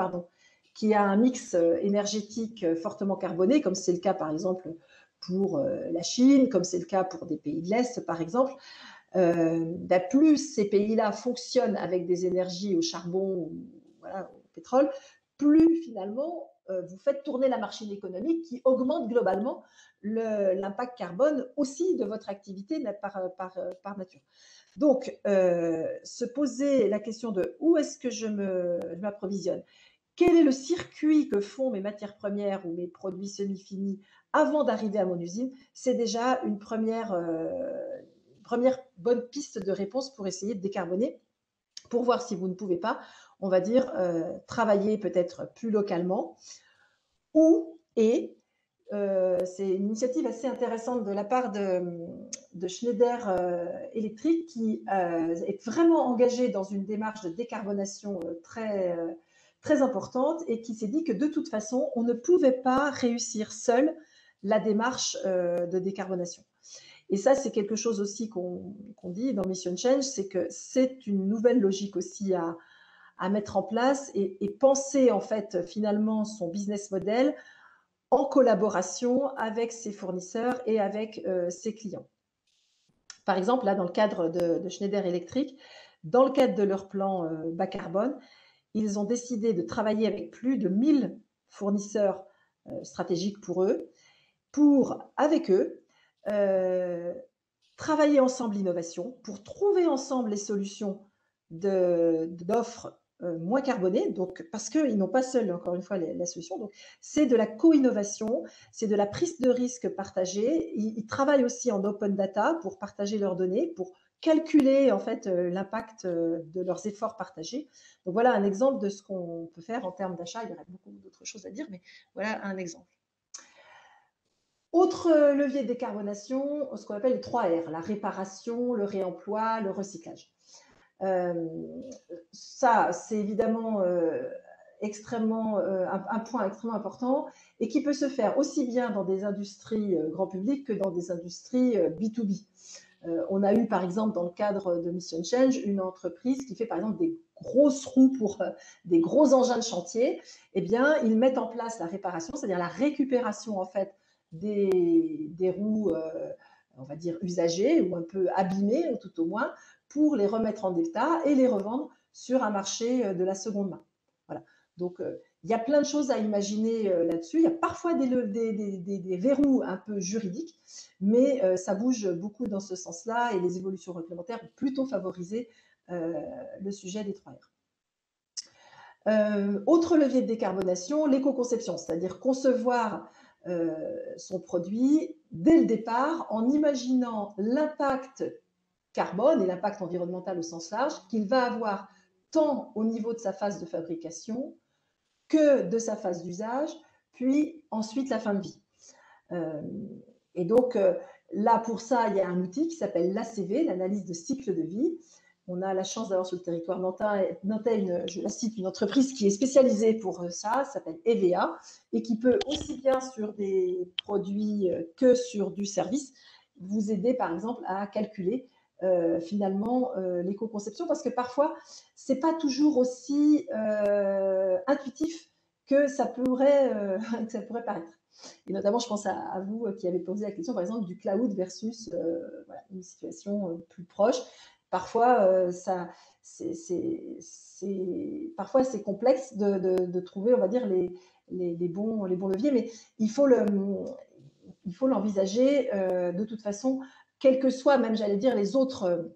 [SPEAKER 1] qui a un mix énergétique fortement carboné, comme c'est le cas par exemple pour la Chine, comme c'est le cas pour des pays de l'Est par exemple, plus ces pays-là fonctionnent avec des énergies au charbon ou voilà, au pétrole, plus finalement vous faites tourner la machine économique qui augmente globalement l'impact carbone aussi de votre activité par nature. Donc, se poser la question de où est-ce que je m'approvisionne, quel est le circuit que font mes matières premières ou mes produits semi-finis avant d'arriver à mon usine, c'est déjà une première bonne piste de réponse pour essayer de décarboner, pour voir si vous ne pouvez pas, on va dire, travailler peut-être plus localement, c'est une initiative assez intéressante de la part de Schneider Electric qui est vraiment engagé dans une démarche de décarbonation très importante et qui s'est dit que de toute façon, on ne pouvait pas réussir seul la démarche de décarbonation. Et ça, c'est quelque chose aussi qu'on dit dans Mission Change, c'est que c'est une nouvelle logique aussi à mettre en place et penser en fait finalement son business model en collaboration avec ses fournisseurs et avec ses clients. Par exemple, là, dans le cadre de Schneider Electric, dans le cadre de leur plan bas carbone, ils ont décidé de travailler avec plus de 1000 fournisseurs stratégiques pour eux, avec eux, travailler ensemble l'innovation, pour trouver ensemble les solutions d'offres moins carbonées, donc parce qu'ils n'ont pas seuls, encore une fois, la solution. Donc, c'est de la co-innovation, c'est de la prise de risque partagée. Ils travaillent aussi en open data pour partager leurs données, pour calculer en fait l'impact de leurs efforts partagés. Donc voilà un exemple de ce qu'on peut faire en termes d'achat. Il y aurait beaucoup d'autres choses à dire, mais voilà un exemple. Autre levier de décarbonation, ce qu'on appelle les 3 R, la réparation, le réemploi, le recyclage. Ça, c'est évidemment un point extrêmement important et qui peut se faire aussi bien dans des industries grand public que dans des industries B2B. On a eu par exemple dans le cadre de Mission Change une entreprise qui fait par exemple des grosses roues pour des gros engins de chantier. Eh bien, ils mettent en place la réparation, c'est-à-dire la récupération en fait des roues, on va dire usagées ou un peu abîmées tout au moins, pour les remettre en état et les revendre sur un marché de la seconde main. Voilà. Donc, il y a plein de choses à imaginer là-dessus. Il y a parfois des verrous un peu juridiques, mais ça bouge beaucoup dans ce sens-là et les évolutions réglementaires ont plutôt favorisé le sujet des 3 R. Autre levier de décarbonation, l'éco-conception, c'est-à-dire concevoir son produit dès le départ en imaginant l'impact carbone et l'impact environnemental au sens large qu'il va avoir tant au niveau de sa phase de fabrication que de sa phase d'usage, puis ensuite la fin de vie. Et donc là, pour ça, il y a un outil qui s'appelle l'ACV, l'analyse de cycle de vie. On a la chance d'avoir sur le territoire nantais, je la cite, une entreprise qui est spécialisée pour ça s'appelle EVA, et qui peut aussi bien sur des produits que sur du service vous aider par exemple à calculer finalement l'éco-conception, parce que parfois c'est pas toujours aussi intuitif que ça pourrait paraître. Et notamment, je pense à vous qui avez posé la question, par exemple, du cloud versus voilà, une situation plus proche. Parfois, parfois c'est complexe de trouver, on va dire, les bons leviers, mais il faut l'envisager de toute façon, quels que soient, même j'allais dire, les autres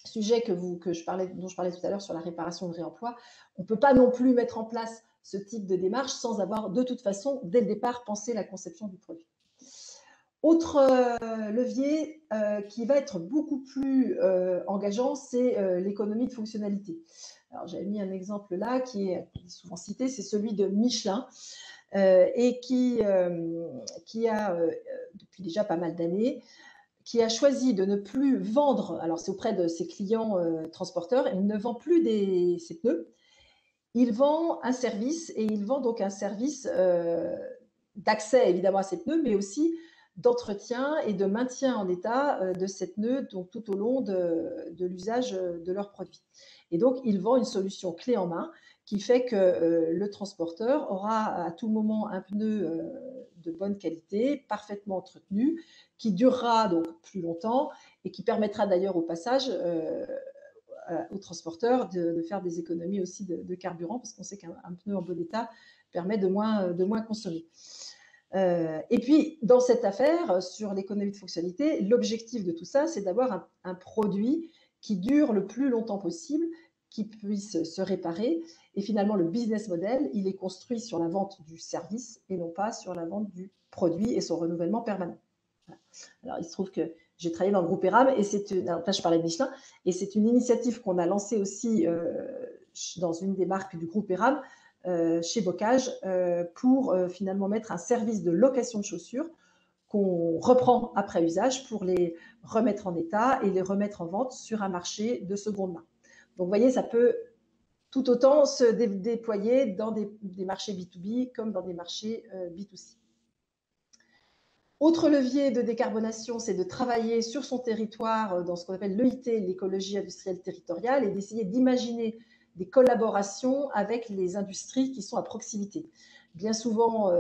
[SPEAKER 1] sujets dont je parlais tout à l'heure sur la réparation et le réemploi. On ne peut pas non plus mettre en place ce type de démarche sans avoir de toute façon, dès le départ, pensé la conception du produit. Autre levier qui va être beaucoup plus engageant, c'est l'économie de fonctionnalité. Alors, j'avais mis un exemple là qui est souvent cité, c'est celui de Michelin, et qui a, depuis déjà pas mal d'années, qui a choisi de ne plus vendre, alors c'est auprès de ses clients transporteurs, il ne vend plus ses pneus, il vend un service, et il vend donc un service d'accès évidemment à ces pneus, mais aussi d'entretien et de maintien en état de ces pneus donc, tout au long de l'usage de leurs produits. Et donc, il vend une solution clé en main qui fait que le transporteur aura à tout moment un pneu de bonne qualité, parfaitement entretenu, qui durera donc plus longtemps et qui permettra d'ailleurs au passage aux transporteurs de faire des économies aussi de carburant, parce qu'on sait qu'un pneu en bon état permet de moins consommer. Et puis, dans cette affaire, sur l'économie de fonctionnalité, l'objectif de tout ça, c'est d'avoir un produit qui dure le plus longtemps possible, qui puisse se réparer. Et finalement, le business model, il est construit sur la vente du service et non pas sur la vente du produit et son renouvellement permanent. Voilà. Alors, il se trouve que j'ai travaillé dans le groupe ERAM, et là, je parlais de Michelin, et c'est une initiative qu'on a lancée aussi dans une des marques du groupe ERAM, chez Bocage, pour finalement mettre un service de location de chaussures qu'on reprend après usage pour les remettre en état et les remettre en vente sur un marché de seconde main. Donc, vous voyez, ça peut tout autant se déployer dans des marchés B2B comme dans des marchés B2C. Autre levier de décarbonation, c'est de travailler sur son territoire dans ce qu'on appelle l'EIT, l'écologie industrielle territoriale, et d'essayer d'imaginer des collaborations avec les industries qui sont à proximité. Bien souvent,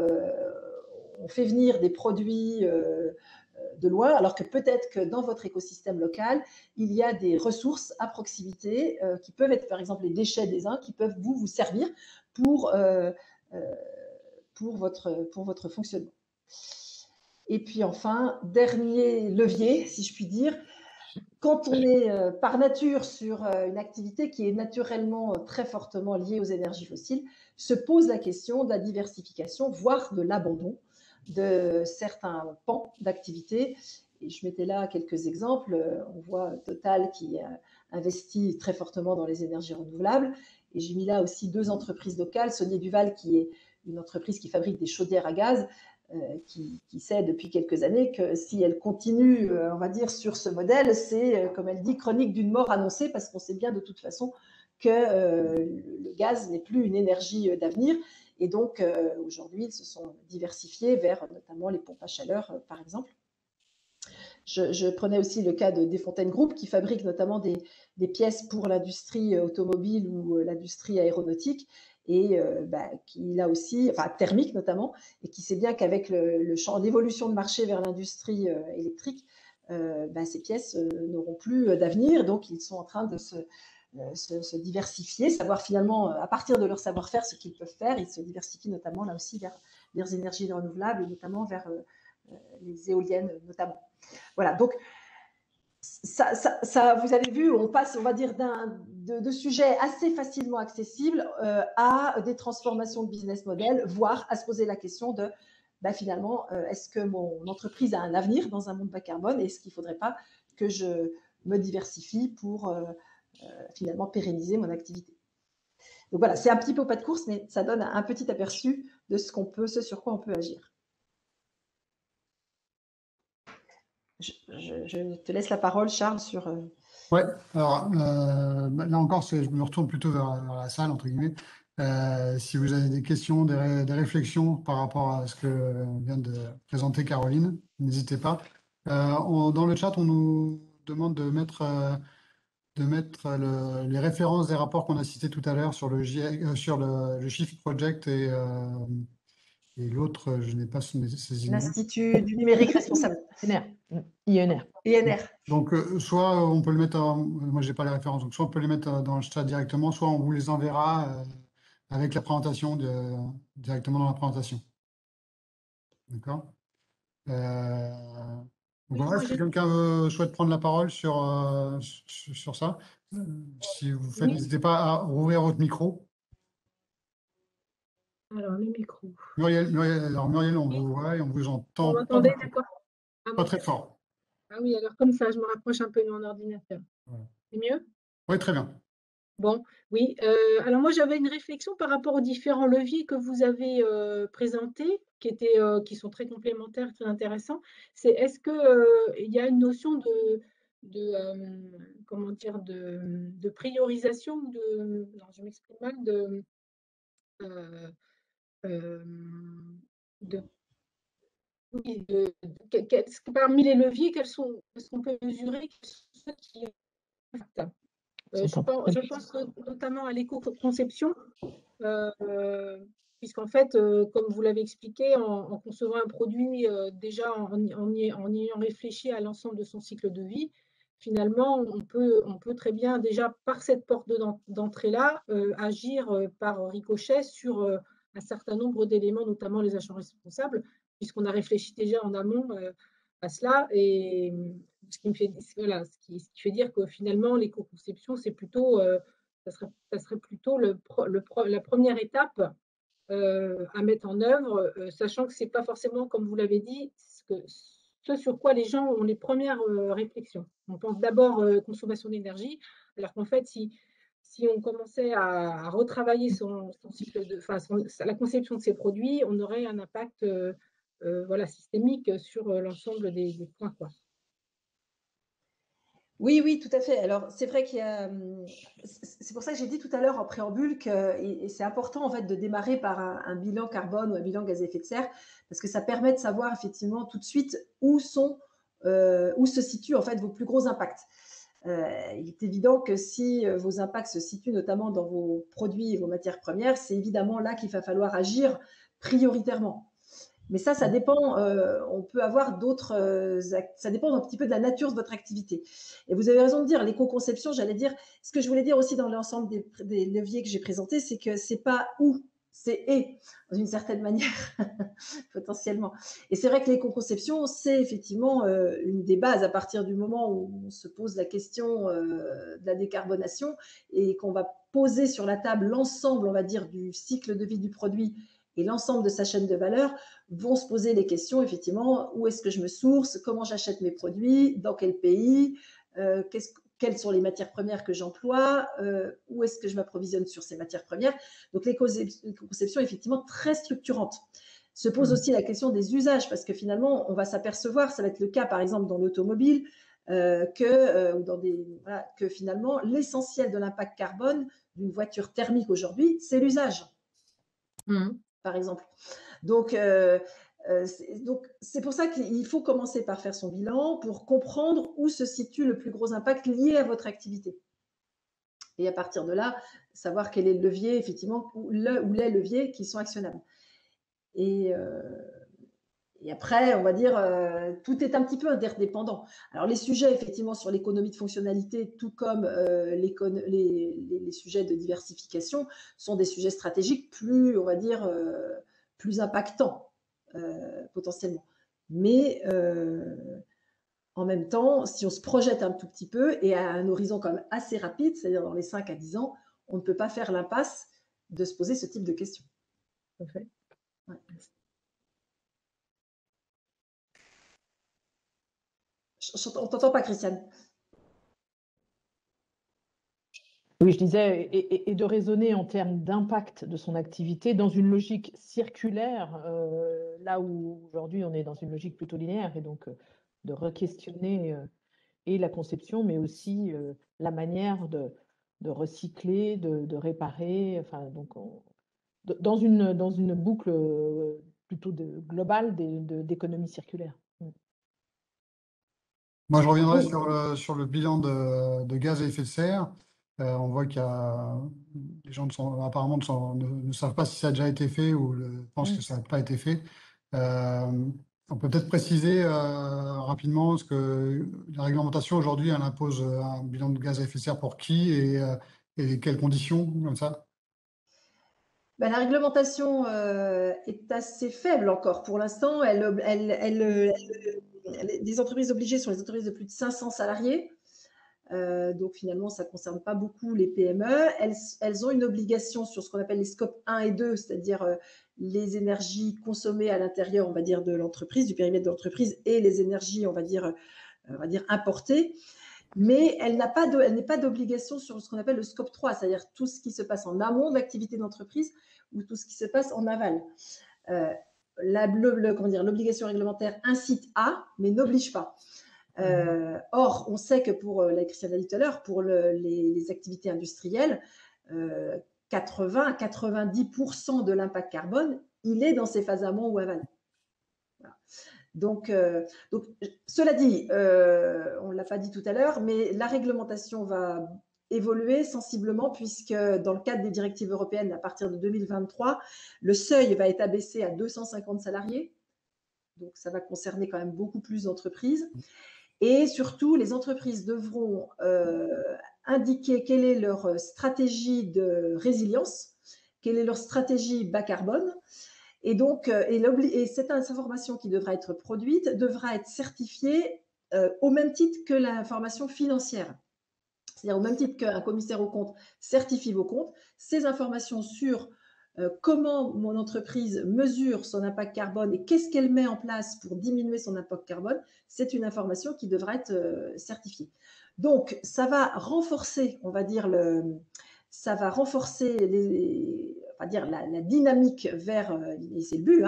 [SPEAKER 1] on fait venir des produits de loin, alors que peut-être que dans votre écosystème local, il y a des ressources à proximité qui peuvent être par exemple les déchets des uns, qui peuvent vous servir pour votre fonctionnement. Et puis enfin, dernier levier, si je puis dire, quand on est par nature sur une activité qui est naturellement très fortement liée aux énergies fossiles, se pose la question de la diversification, voire de l'abandon de certains pans d'activité. Et je mettais là quelques exemples. On voit Total qui investit très fortement dans les énergies renouvelables. Et j'ai mis là aussi 2 entreprises locales. Saunier Duval, qui est une entreprise qui fabrique des chaudières à gaz, qui sait depuis quelques années que si elle continue, on va dire, sur ce modèle, c'est, comme elle dit, chronique d'une mort annoncée, parce qu'on sait bien de toute façon que le gaz n'est plus une énergie d'avenir. Et donc, aujourd'hui, ils se sont diversifiés vers notamment les pompes à chaleur, par exemple. Je prenais aussi le cas de Desfontaines Group, qui fabrique notamment des pièces pour l'industrie automobile ou l'industrie aéronautique, et qui là aussi, enfin thermique notamment, et qui sait bien qu'avec l'évolution de marché vers l'industrie électrique, ces pièces n'auront plus d'avenir, donc ils sont en train de se diversifier, savoir finalement, à partir de leur savoir-faire, ce qu'ils peuvent faire. Ils se diversifient notamment là aussi vers les énergies renouvelables, et notamment vers les éoliennes notamment. Voilà, donc ça, vous avez vu, on passe, on va dire, de sujets assez facilement accessibles à des transformations de business model, voire à se poser la question de, finalement, est-ce que mon entreprise a un avenir dans un monde bas carbone, et est-ce qu'il ne faudrait pas que je me diversifie pour finalement pérenniser mon activité. Donc voilà, c'est un petit peu au pas de course, mais ça donne un petit aperçu de ce sur quoi on peut agir. Je te laisse la parole, Charles, sur...
[SPEAKER 3] Ouais, alors là encore, je me retourne plutôt vers la salle, entre guillemets. Si vous avez des questions, des réflexions par rapport à ce que vient de présenter Caroline, n'hésitez pas. Dans le chat, on nous demande de mettre les références des rapports qu'on a cités tout à l'heure sur le Shift Project et l'autre, je n'ai pas ces images.
[SPEAKER 1] L'Institut du numérique responsable.
[SPEAKER 2] INR.
[SPEAKER 1] INR.
[SPEAKER 3] Donc, soit on peut le mettre, moi je n'ai pas les références, donc soit on peut les mettre dans le chat directement, soit on vous les enverra avec la présentation directement dans la présentation. D'accord. Voilà, si quelqu'un souhaite prendre la parole sur ça, si vous faites, n'hésitez pas à rouvrir votre micro.
[SPEAKER 5] Alors, le micro.
[SPEAKER 3] Muriel, on vous voit et on vous entend.
[SPEAKER 5] Vous m'entendez, d'accord?
[SPEAKER 2] Ah,
[SPEAKER 3] Pas
[SPEAKER 2] bon.
[SPEAKER 3] très fort.
[SPEAKER 2] Ah oui, alors comme ça, je me rapproche un peu de mon ordinateur.
[SPEAKER 3] Voilà.
[SPEAKER 2] C'est mieux?
[SPEAKER 3] Oui, très bien.
[SPEAKER 2] Bon, oui. Alors moi, j'avais une réflexion par rapport aux différents leviers que vous avez présentés, qui sont très complémentaires, très intéressants. C'est est-ce que il y a une notion comment dire, de priorisation ou non, je m'exprime mal, euh, euh, de, oui, parmi les leviers, est-ce qu'on peut mesurer quels sont ceux qui impactent. Je pense notamment à l'éco-conception. Puisqu'en fait, comme vous l'avez expliqué, en concevant un produit, déjà en y ayant réfléchi à l'ensemble de son cycle de vie, finalement, on peut très bien, déjà par cette porte d'entrée-là, agir par ricochet sur un certain nombre d'éléments, notamment les achats responsables, puisqu'on a réfléchi déjà en amont à cela. Et ce qui me fait, voilà, ce qui fait dire que finalement, l'éco-conception, c'est plutôt ça serait plutôt la première étape à mettre en œuvre, sachant que ce n'est pas forcément, comme vous l'avez dit, ce sur quoi les gens ont les premières réflexions. On pense d'abord consommation d'énergie, alors qu'en fait, si on commençait à retravailler son cycle la conception de ses produits, on aurait un impact voilà, systémique sur l'ensemble des points, quoi.
[SPEAKER 1] Oui, oui, tout à fait. Alors, c'est vrai qu'il y a, c'est pour ça que j'ai dit tout à l'heure en préambule que, et c'est important en fait de démarrer par un bilan carbone ou un bilan gaz à effet de serre, parce que ça permet de savoir effectivement tout de suite où se situent en fait vos plus gros impacts. Il est évident que si vos impacts se situent notamment dans vos produits et vos matières premières, c'est évidemment là qu'il va falloir agir prioritairement. Mais ça dépend. On peut avoir d'autres. Ça dépend un petit peu de la nature de votre activité. Et vous avez raison de dire l'éco-conception. J'allais dire ce que je voulais dire aussi dans l'ensemble des leviers que j'ai présentés, c'est que c'est pas où, c'est et d'une certaine manière potentiellement. Et c'est vrai que l'éco-conception, c'est effectivement une des bases à partir du moment où on se pose la question de la décarbonation et qu'on va poser sur la table l'ensemble, on va dire, du cycle de vie du produit et l'ensemble de sa chaîne de valeur, vont se poser les questions, effectivement, où est-ce que je me source, comment j'achète mes produits, dans quel pays, quelles sont les matières premières que j'emploie, où est-ce que je m'approvisionne sur ces matières premières. Donc l'éco-conception est effectivement très structurante. Se pose aussi la question des usages, parce que finalement, on va s'apercevoir, ça va être le cas par exemple dans l'automobile, que finalement, l'essentiel de l'impact carbone d'une voiture thermique aujourd'hui, c'est l'usage. Par exemple. Donc, c'est pour ça qu'il faut commencer par faire son bilan pour comprendre où se situe le plus gros impact lié à votre activité. Et à partir de là, savoir quel est le levier, effectivement, ou les leviers qui sont actionnables. Et après, on va dire, tout est un petit peu interdépendant. Alors, les sujets, effectivement, sur l'économie de fonctionnalité, tout comme les sujets de diversification, sont des sujets stratégiques plus, on va dire, plus impactants, potentiellement. Mais en même temps, si on se projette un tout petit peu et à un horizon quand même assez rapide, c'est-à-dire dans les 5 à 10 ans, on ne peut pas faire l'impasse de se poser ce type de questions.
[SPEAKER 2] Parfait.
[SPEAKER 1] Ouais. On ne t'entend pas, Christiane.
[SPEAKER 2] Oui, je disais, et de raisonner en termes d'impact de son activité dans une logique circulaire, là où aujourd'hui on est dans une logique plutôt linéaire, et donc de re-questionner et la conception, mais aussi la manière de recycler, de réparer, enfin, donc dans une boucle plutôt globale d'économie circulaire.
[SPEAKER 3] Moi, je reviendrai
[SPEAKER 1] Oui.
[SPEAKER 3] sur le bilan de gaz à effet de serre. On voit qu'il y a les gens apparemment ne savent pas si ça a déjà été fait ou pensent que ça n'a pas été fait. On peut peut-être préciser rapidement ce que la réglementation aujourd'hui, elle impose un bilan de gaz à effet de serre pour qui et quelles conditions, comme ça.
[SPEAKER 1] Ben, la réglementation est assez faible encore. Pour l'instant, les entreprises obligées sont les entreprises de plus de 500 salariés. Donc finalement, ça ne concerne pas beaucoup les PME. Elles ont une obligation sur ce qu'on appelle les scopes 1 et 2, c'est-à-dire les énergies consommées à l'intérieur, on va dire, de l'entreprise, du périmètre de l'entreprise, et les énergies, on va dire importées. Mais elle n'est pas d'obligation sur ce qu'on appelle le scope 3, c'est-à-dire tout ce qui se passe en amont de l'activité d'entreprise ou tout ce qui se passe en aval. L'obligation réglementaire incite à, mais n'oblige pas. Or, on sait que pour, Christiane l'a dit tout à l'heure, pour les activités industrielles, 80 à 90% de l'impact carbone, il est dans ces phases amont ou aval. Voilà. Donc, cela dit, on ne l'a pas dit tout à l'heure, mais la réglementation va évoluer sensiblement puisque dans le cadre des directives européennes, à partir de 2023, le seuil va être abaissé à 250 salariés. Donc, ça va concerner quand même beaucoup plus d'entreprises. Et surtout, les entreprises devront indiquer quelle est leur stratégie de résilience, quelle est leur stratégie bas carbone. Et donc, cette information qui devra être produite devra être certifiée au même titre que l'information financière. C'est-à-dire au même titre qu'un commissaire aux comptes certifie vos comptes, ces informations sur comment mon entreprise mesure son impact carbone et qu'est-ce qu'elle met en place pour diminuer son impact carbone, c'est une information qui devra être certifiée. Donc, ça va renforcer, on va dire, la dynamique vers, et c'est le but,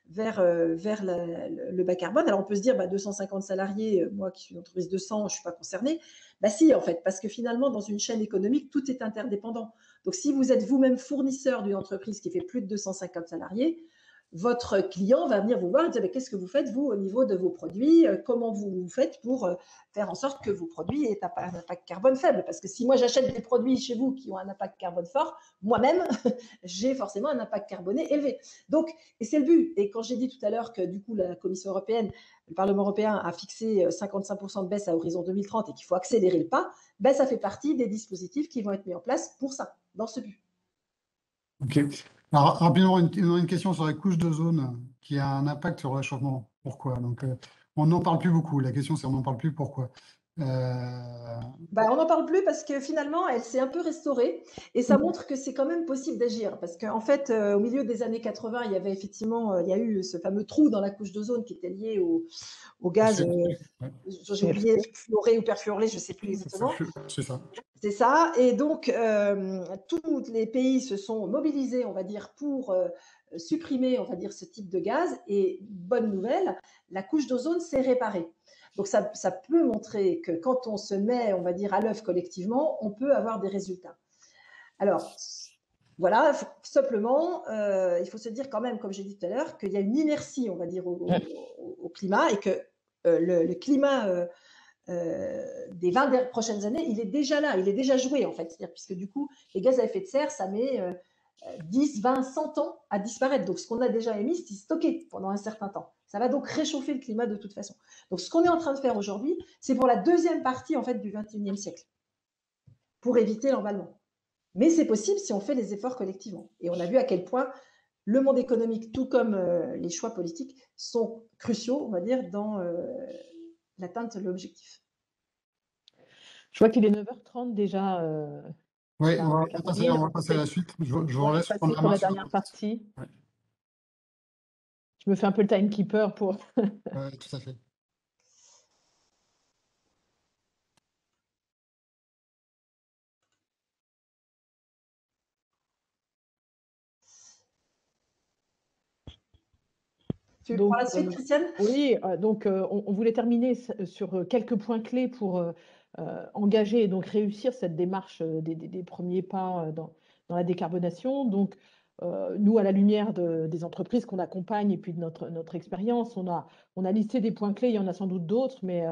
[SPEAKER 1] vers le bas carbone. Alors, on peut se dire, 250 salariés, moi qui suis une entreprise de 100, je ne suis pas concernée. Si, en fait, parce que finalement, dans une chaîne économique, tout est interdépendant. Donc, si vous êtes vous-même fournisseur d'une entreprise qui fait plus de 250 salariés, votre client va venir vous voir et dire qu'est-ce que vous faites, vous, au niveau de vos produits, comment vous faites pour faire en sorte que vos produits aient un impact carbone faible. Parce que si moi, j'achète des produits chez vous qui ont un impact carbone fort, moi-même, j'ai forcément un impact carboné élevé. Donc, et c'est le but. Et quand j'ai dit tout à l'heure que du coup, la Commission européenne, le Parlement européen a fixé 55% de baisse à horizon 2030 et qu'il faut accélérer le pas, ça fait partie des dispositifs qui vont être mis en place pour ça, dans ce but.
[SPEAKER 3] Ok. Alors, rapidement, une question sur la couche d'ozone qui a un impact sur le réchauffement. Pourquoi? Donc, on n'en parle plus beaucoup. La question, c'est on n'en parle plus, pourquoi?
[SPEAKER 1] On n'en parle plus parce que finalement, elle s'est un peu restaurée et ça montre que c'est quand même possible d'agir. Parce qu'en fait, au milieu des années 80, il y avait effectivement, il y a eu ce fameux trou dans la couche d'ozone qui était lié au gaz, j'ai oublié, fluoré ou perfluoré, je ne sais plus exactement.
[SPEAKER 3] C'est ça.
[SPEAKER 1] C'est ça. Et donc, tous les pays se sont mobilisés, on va dire, pour supprimer, on va dire, ce type de gaz. Et bonne nouvelle, la couche d'ozone s'est réparée. Donc, ça peut montrer que quand on se met, on va dire, à l'œuvre collectivement, on peut avoir des résultats. Alors, voilà, simplement, il faut se dire quand même, comme j'ai dit tout à l'heure, qu'il y a une inertie, on va dire, au climat et que le climat des 20 prochaines années, il est déjà là, il est déjà joué en fait. C'est-à-dire puisque du coup, les gaz à effet de serre, ça met 10, 20, 100 ans à disparaître. Donc ce qu'on a déjà émis, c'est stocké pendant un certain temps. Ça va donc réchauffer le climat de toute façon. Donc ce qu'on est en train de faire aujourd'hui, c'est pour la deuxième partie en fait du 21e siècle, pour éviter l'emballement. Mais c'est possible si on fait les efforts collectivement. Et on a vu à quel point le monde économique, tout comme les choix politiques, sont cruciaux, on va dire, dans l'atteinte de l'objectif.
[SPEAKER 2] Je vois qu'il est 9h30 déjà.
[SPEAKER 3] Oui, on va passer à la suite. Je vous laisse prendre la main
[SPEAKER 2] la dernière partie. Ouais. Je me fais un peu le timekeeper pour…
[SPEAKER 3] Oui, tout à fait.
[SPEAKER 1] Tu prends la suite, Christiane?
[SPEAKER 2] Oui, donc on voulait terminer sur quelques points clés pour engager et donc réussir cette démarche des premiers pas dans la décarbonation. Donc, nous, à la lumière des entreprises qu'on accompagne et puis de notre expérience, on a listé des points clés, il y en a sans doute d'autres, mais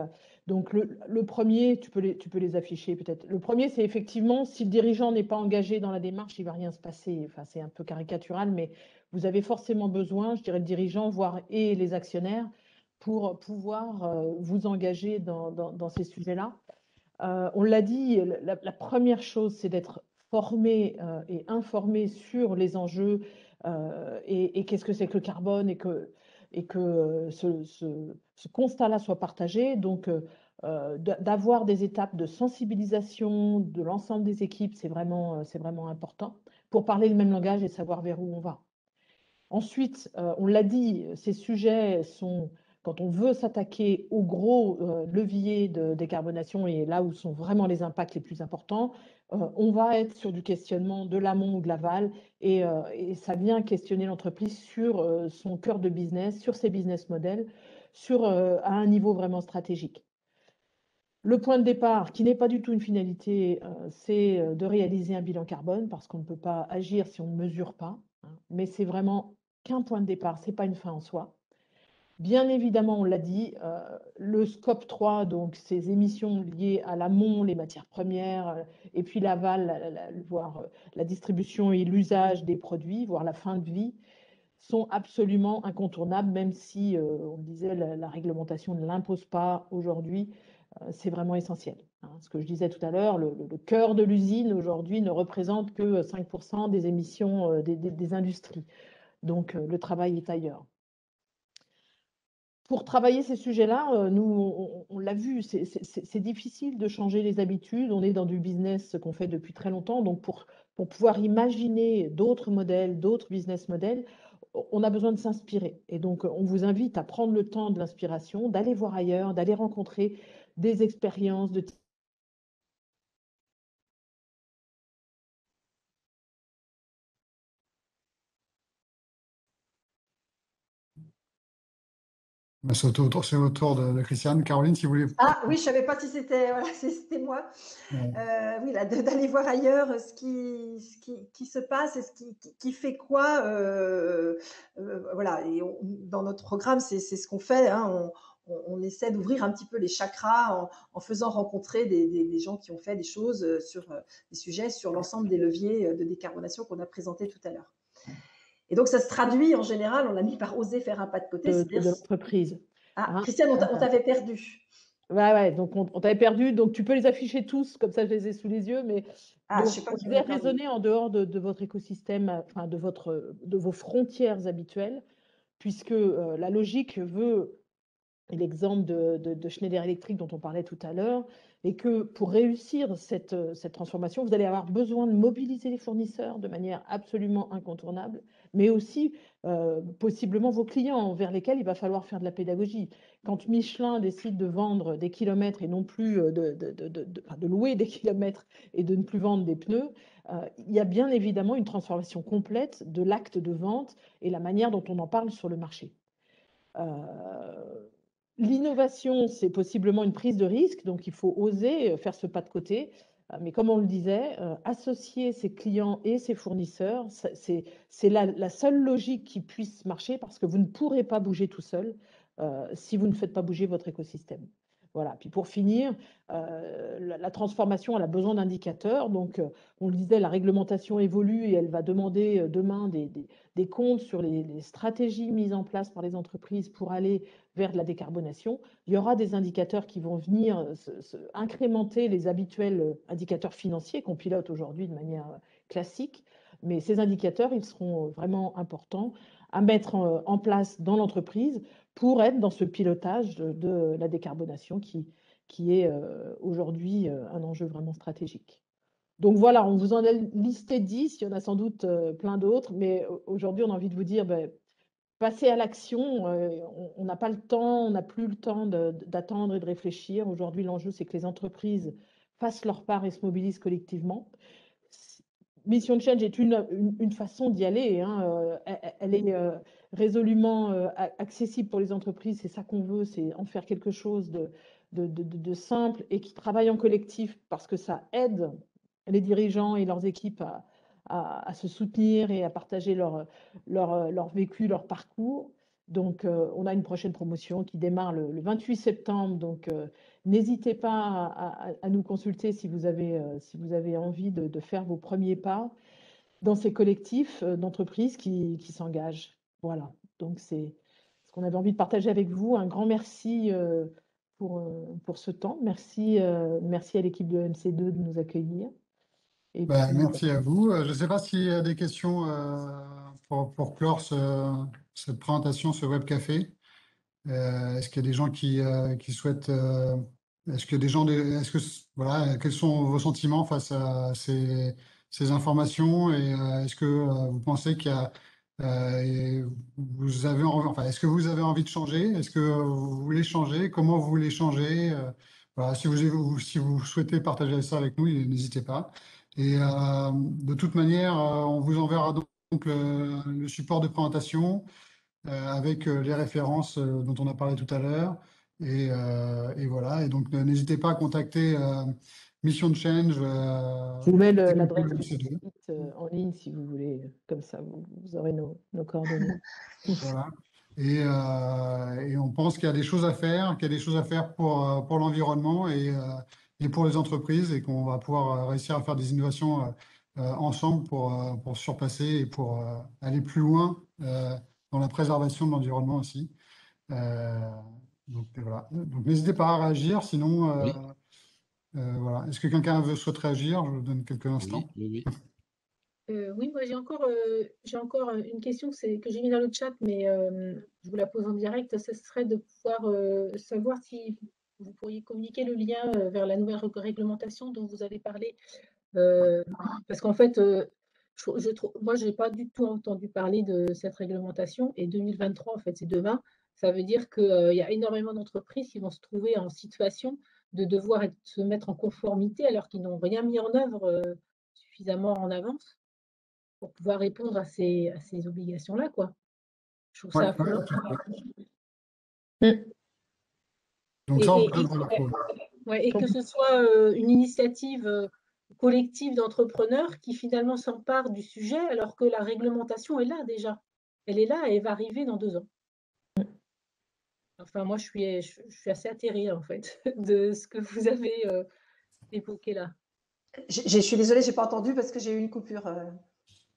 [SPEAKER 2] donc le premier, tu peux les afficher peut-être. Le premier, c'est effectivement, si le dirigeant n'est pas engagé dans la démarche, il ne va rien se passer. Enfin, c'est un peu caricatural, mais vous avez forcément besoin, je dirais, le dirigeant, voire et les actionnaires, pour pouvoir vous engager dans ces sujets-là. On l'a dit, la première chose, c'est d'être formé et informé sur les enjeux et qu'est-ce que c'est que le carbone et que ce constat-là soit partagé. Donc, d'avoir des étapes de sensibilisation de l'ensemble des équipes, c'est vraiment important pour parler le même langage et savoir vers où on va. Ensuite, on l'a dit, ces sujets sont, quand on veut s'attaquer aux gros leviers de décarbonation et là où sont vraiment les impacts les plus importants, on va être sur du questionnement de l'amont ou de l'aval et ça vient questionner l'entreprise sur son cœur de business, sur ses business models, à un niveau vraiment stratégique. Le point de départ, qui n'est pas du tout une finalité, c'est de réaliser un bilan carbone parce qu'on ne peut pas agir si on ne mesure pas, hein, mais c'est vraiment qu'un point de départ, ce n'est pas une fin en soi. Bien évidemment, on l'a dit, le scope 3, donc ces émissions liées à l'amont, les matières premières, et puis l'aval, voire la distribution et l'usage des produits, voire la fin de vie, sont absolument incontournables, même si, on le disait, la réglementation ne l'impose pas aujourd'hui, c'est vraiment essentiel. Hein. Ce que je disais tout à l'heure, le cœur de l'usine aujourd'hui ne représente que 5% des émissions des industries. Donc, le travail est ailleurs. Pour travailler ces sujets-là, nous, on l'a vu, c'est difficile de changer les habitudes. On est dans du business qu'on fait depuis très longtemps. Donc, pour pouvoir imaginer d'autres modèles, d'autres business models, on a besoin de s'inspirer. Et donc, on vous invite à prendre le temps de l'inspiration, d'aller voir ailleurs, d'aller rencontrer des expériences de
[SPEAKER 3] C'est au tour de Christiane. Caroline, si vous voulez.
[SPEAKER 1] Ah oui, je ne savais pas si c'était voilà, c'était moi. Oui, d'aller voir ailleurs ce qui se passe et qui fait quoi. Voilà, et dans notre programme, c'est ce qu'on fait. Hein, on essaie d'ouvrir un petit peu les chakras en faisant rencontrer des gens qui ont fait des choses sur des sujets, sur l'ensemble des leviers de décarbonation qu'on a présentés tout à l'heure. Et donc, ça se traduit en général, on l'a mis par oser faire un pas de côté.
[SPEAKER 2] de l'entreprise.
[SPEAKER 1] Ah,
[SPEAKER 2] Hein,
[SPEAKER 1] Christiane, on t'avait perdu.
[SPEAKER 2] Ouais, donc on t'avait perdu, donc tu peux les afficher tous, comme ça je les ai sous les yeux, mais
[SPEAKER 1] Donc,
[SPEAKER 2] donc,
[SPEAKER 1] je sais pas
[SPEAKER 2] on
[SPEAKER 1] qui
[SPEAKER 2] devait
[SPEAKER 1] vous parle.
[SPEAKER 2] raisonner en dehors de votre écosystème, enfin de vos frontières habituelles, puisque la logique veut, et l'exemple de Schneider Electric dont on parlait tout à l'heure, et que pour réussir cette transformation, vous allez avoir besoin de mobiliser les fournisseurs de manière absolument incontournable, mais aussi possiblement vos clients vers lesquels il va falloir faire de la pédagogie. Quand Michelin décide de vendre des kilomètres et non plus de louer des kilomètres et de ne plus vendre des pneus, il y a bien évidemment une transformation complète de l'acte de vente et la manière dont on en parle sur le marché. L'innovation, c'est possiblement une prise de risque, donc il faut oser faire ce pas de côté. Mais comme on le disait, associer ses clients et ses fournisseurs, c'est la seule logique qui puisse marcher parce que vous ne pourrez pas bouger tout seul si vous ne faites pas bouger votre écosystème. Voilà. Puis pour finir, la transformation, elle a besoin d'indicateurs. Donc, on le disait, la réglementation évolue et elle va demander demain des comptes sur les stratégies mises en place par les entreprises pour aller vers de la décarbonation. Il y aura des indicateurs qui vont venir incrémenter les habituels indicateurs financiers qu'on pilote aujourd'hui de manière classique. Mais ces indicateurs, ils seront vraiment importants à mettre en place dans l'entreprise pour être dans ce pilotage de la décarbonation qui est aujourd'hui un enjeu vraiment stratégique. Donc voilà, on vous en a listé 10, il y en a sans doute plein d'autres, mais aujourd'hui, on a envie de vous dire, passez à l'action, on n'a pas le temps, on n'a plus le temps d'attendre et de réfléchir. Aujourd'hui, l'enjeu, c'est que les entreprises fassent leur part et se mobilisent collectivement. Mission Change est une façon d'y aller. Hein. Elle est résolument accessible pour les entreprises. C'est ça qu'on veut, c'est en faire quelque chose de simple et qui travaille en collectif parce que ça aide les dirigeants et leurs équipes à se soutenir et à partager leur vécu, leur parcours. Donc, on a une prochaine promotion qui démarre le 28 septembre. Donc, n'hésitez pas à nous consulter si vous avez envie de faire vos premiers pas dans ces collectifs d'entreprises qui s'engagent. Voilà, donc c'est ce qu'on avait envie de partager avec vous. Un grand merci pour ce temps. Merci à l'équipe de MC2 de nous accueillir. Et puis,
[SPEAKER 3] Merci à vous. Je ne sais pas s'il y a des questions pour clore cette présentation, ce web café. Est-ce qu'il y a des gens qui souhaitent Est-ce que voilà, quels sont vos sentiments face à ces informations et est-ce que vous pensez qu'il y a, vous avez enfin, est-ce que vous avez envie de changer? Est-ce que vous voulez changer? Comment vous voulez changer? Voilà, si vous souhaitez partager ça avec nous, n'hésitez pas. Et de toute manière, on vous enverra donc le support de présentation avec les références dont on a parlé tout à l'heure. Et voilà. Et donc, n'hésitez pas à contacter Mission de Change.
[SPEAKER 2] Je vous mets
[SPEAKER 3] et
[SPEAKER 2] l'adresse
[SPEAKER 3] le
[SPEAKER 2] du
[SPEAKER 3] C2.
[SPEAKER 2] site en ligne si vous voulez, comme ça vous aurez nos coordonnées.
[SPEAKER 3] Voilà. Et on pense qu'il y a des choses à faire, qu'il y a des choses à faire pour l'environnement et pour les entreprises et qu'on va pouvoir réussir à faire des innovations ensemble pour surpasser et pour aller plus loin dans la préservation de l'environnement aussi. Euh, donc voilà. Donc n'hésitez pas à réagir, sinon
[SPEAKER 5] Oui,
[SPEAKER 3] voilà. Est-ce que quelqu'un souhaite réagir? Je vous donne quelques
[SPEAKER 5] oui,
[SPEAKER 3] instants.
[SPEAKER 5] oui.
[SPEAKER 6] Oui, moi j'ai encore une question que j'ai mise dans le chat, mais je vous la pose en direct. Ce serait de pouvoir savoir si vous pourriez communiquer le lien vers la nouvelle réglementation dont vous avez parlé. Parce qu'en fait, moi, je n'ai pas du tout entendu parler de cette réglementation. Et 2023, en fait, c'est demain. Ça veut dire qu'il y a énormément d'entreprises qui vont se trouver en situation de devoir se mettre en conformité alors qu'ils n'ont rien mis en œuvre suffisamment en avance pour pouvoir répondre à ces obligations-là, quoi. Je trouve
[SPEAKER 3] Ouais,
[SPEAKER 6] ça affolant.
[SPEAKER 3] tout à
[SPEAKER 2] Mm.
[SPEAKER 3] Donc ça, on vous donnera l'info.
[SPEAKER 6] Et que ce soit une initiative collective d'entrepreneurs qui finalement s'emparent du sujet alors que la réglementation est là déjà. Elle est là et elle va arriver dans 2 ans. Enfin, moi, je suis assez atterrée, en fait, de ce que vous avez évoqué là.
[SPEAKER 1] Je suis désolée, je n'ai pas entendu parce que j'ai eu une coupure.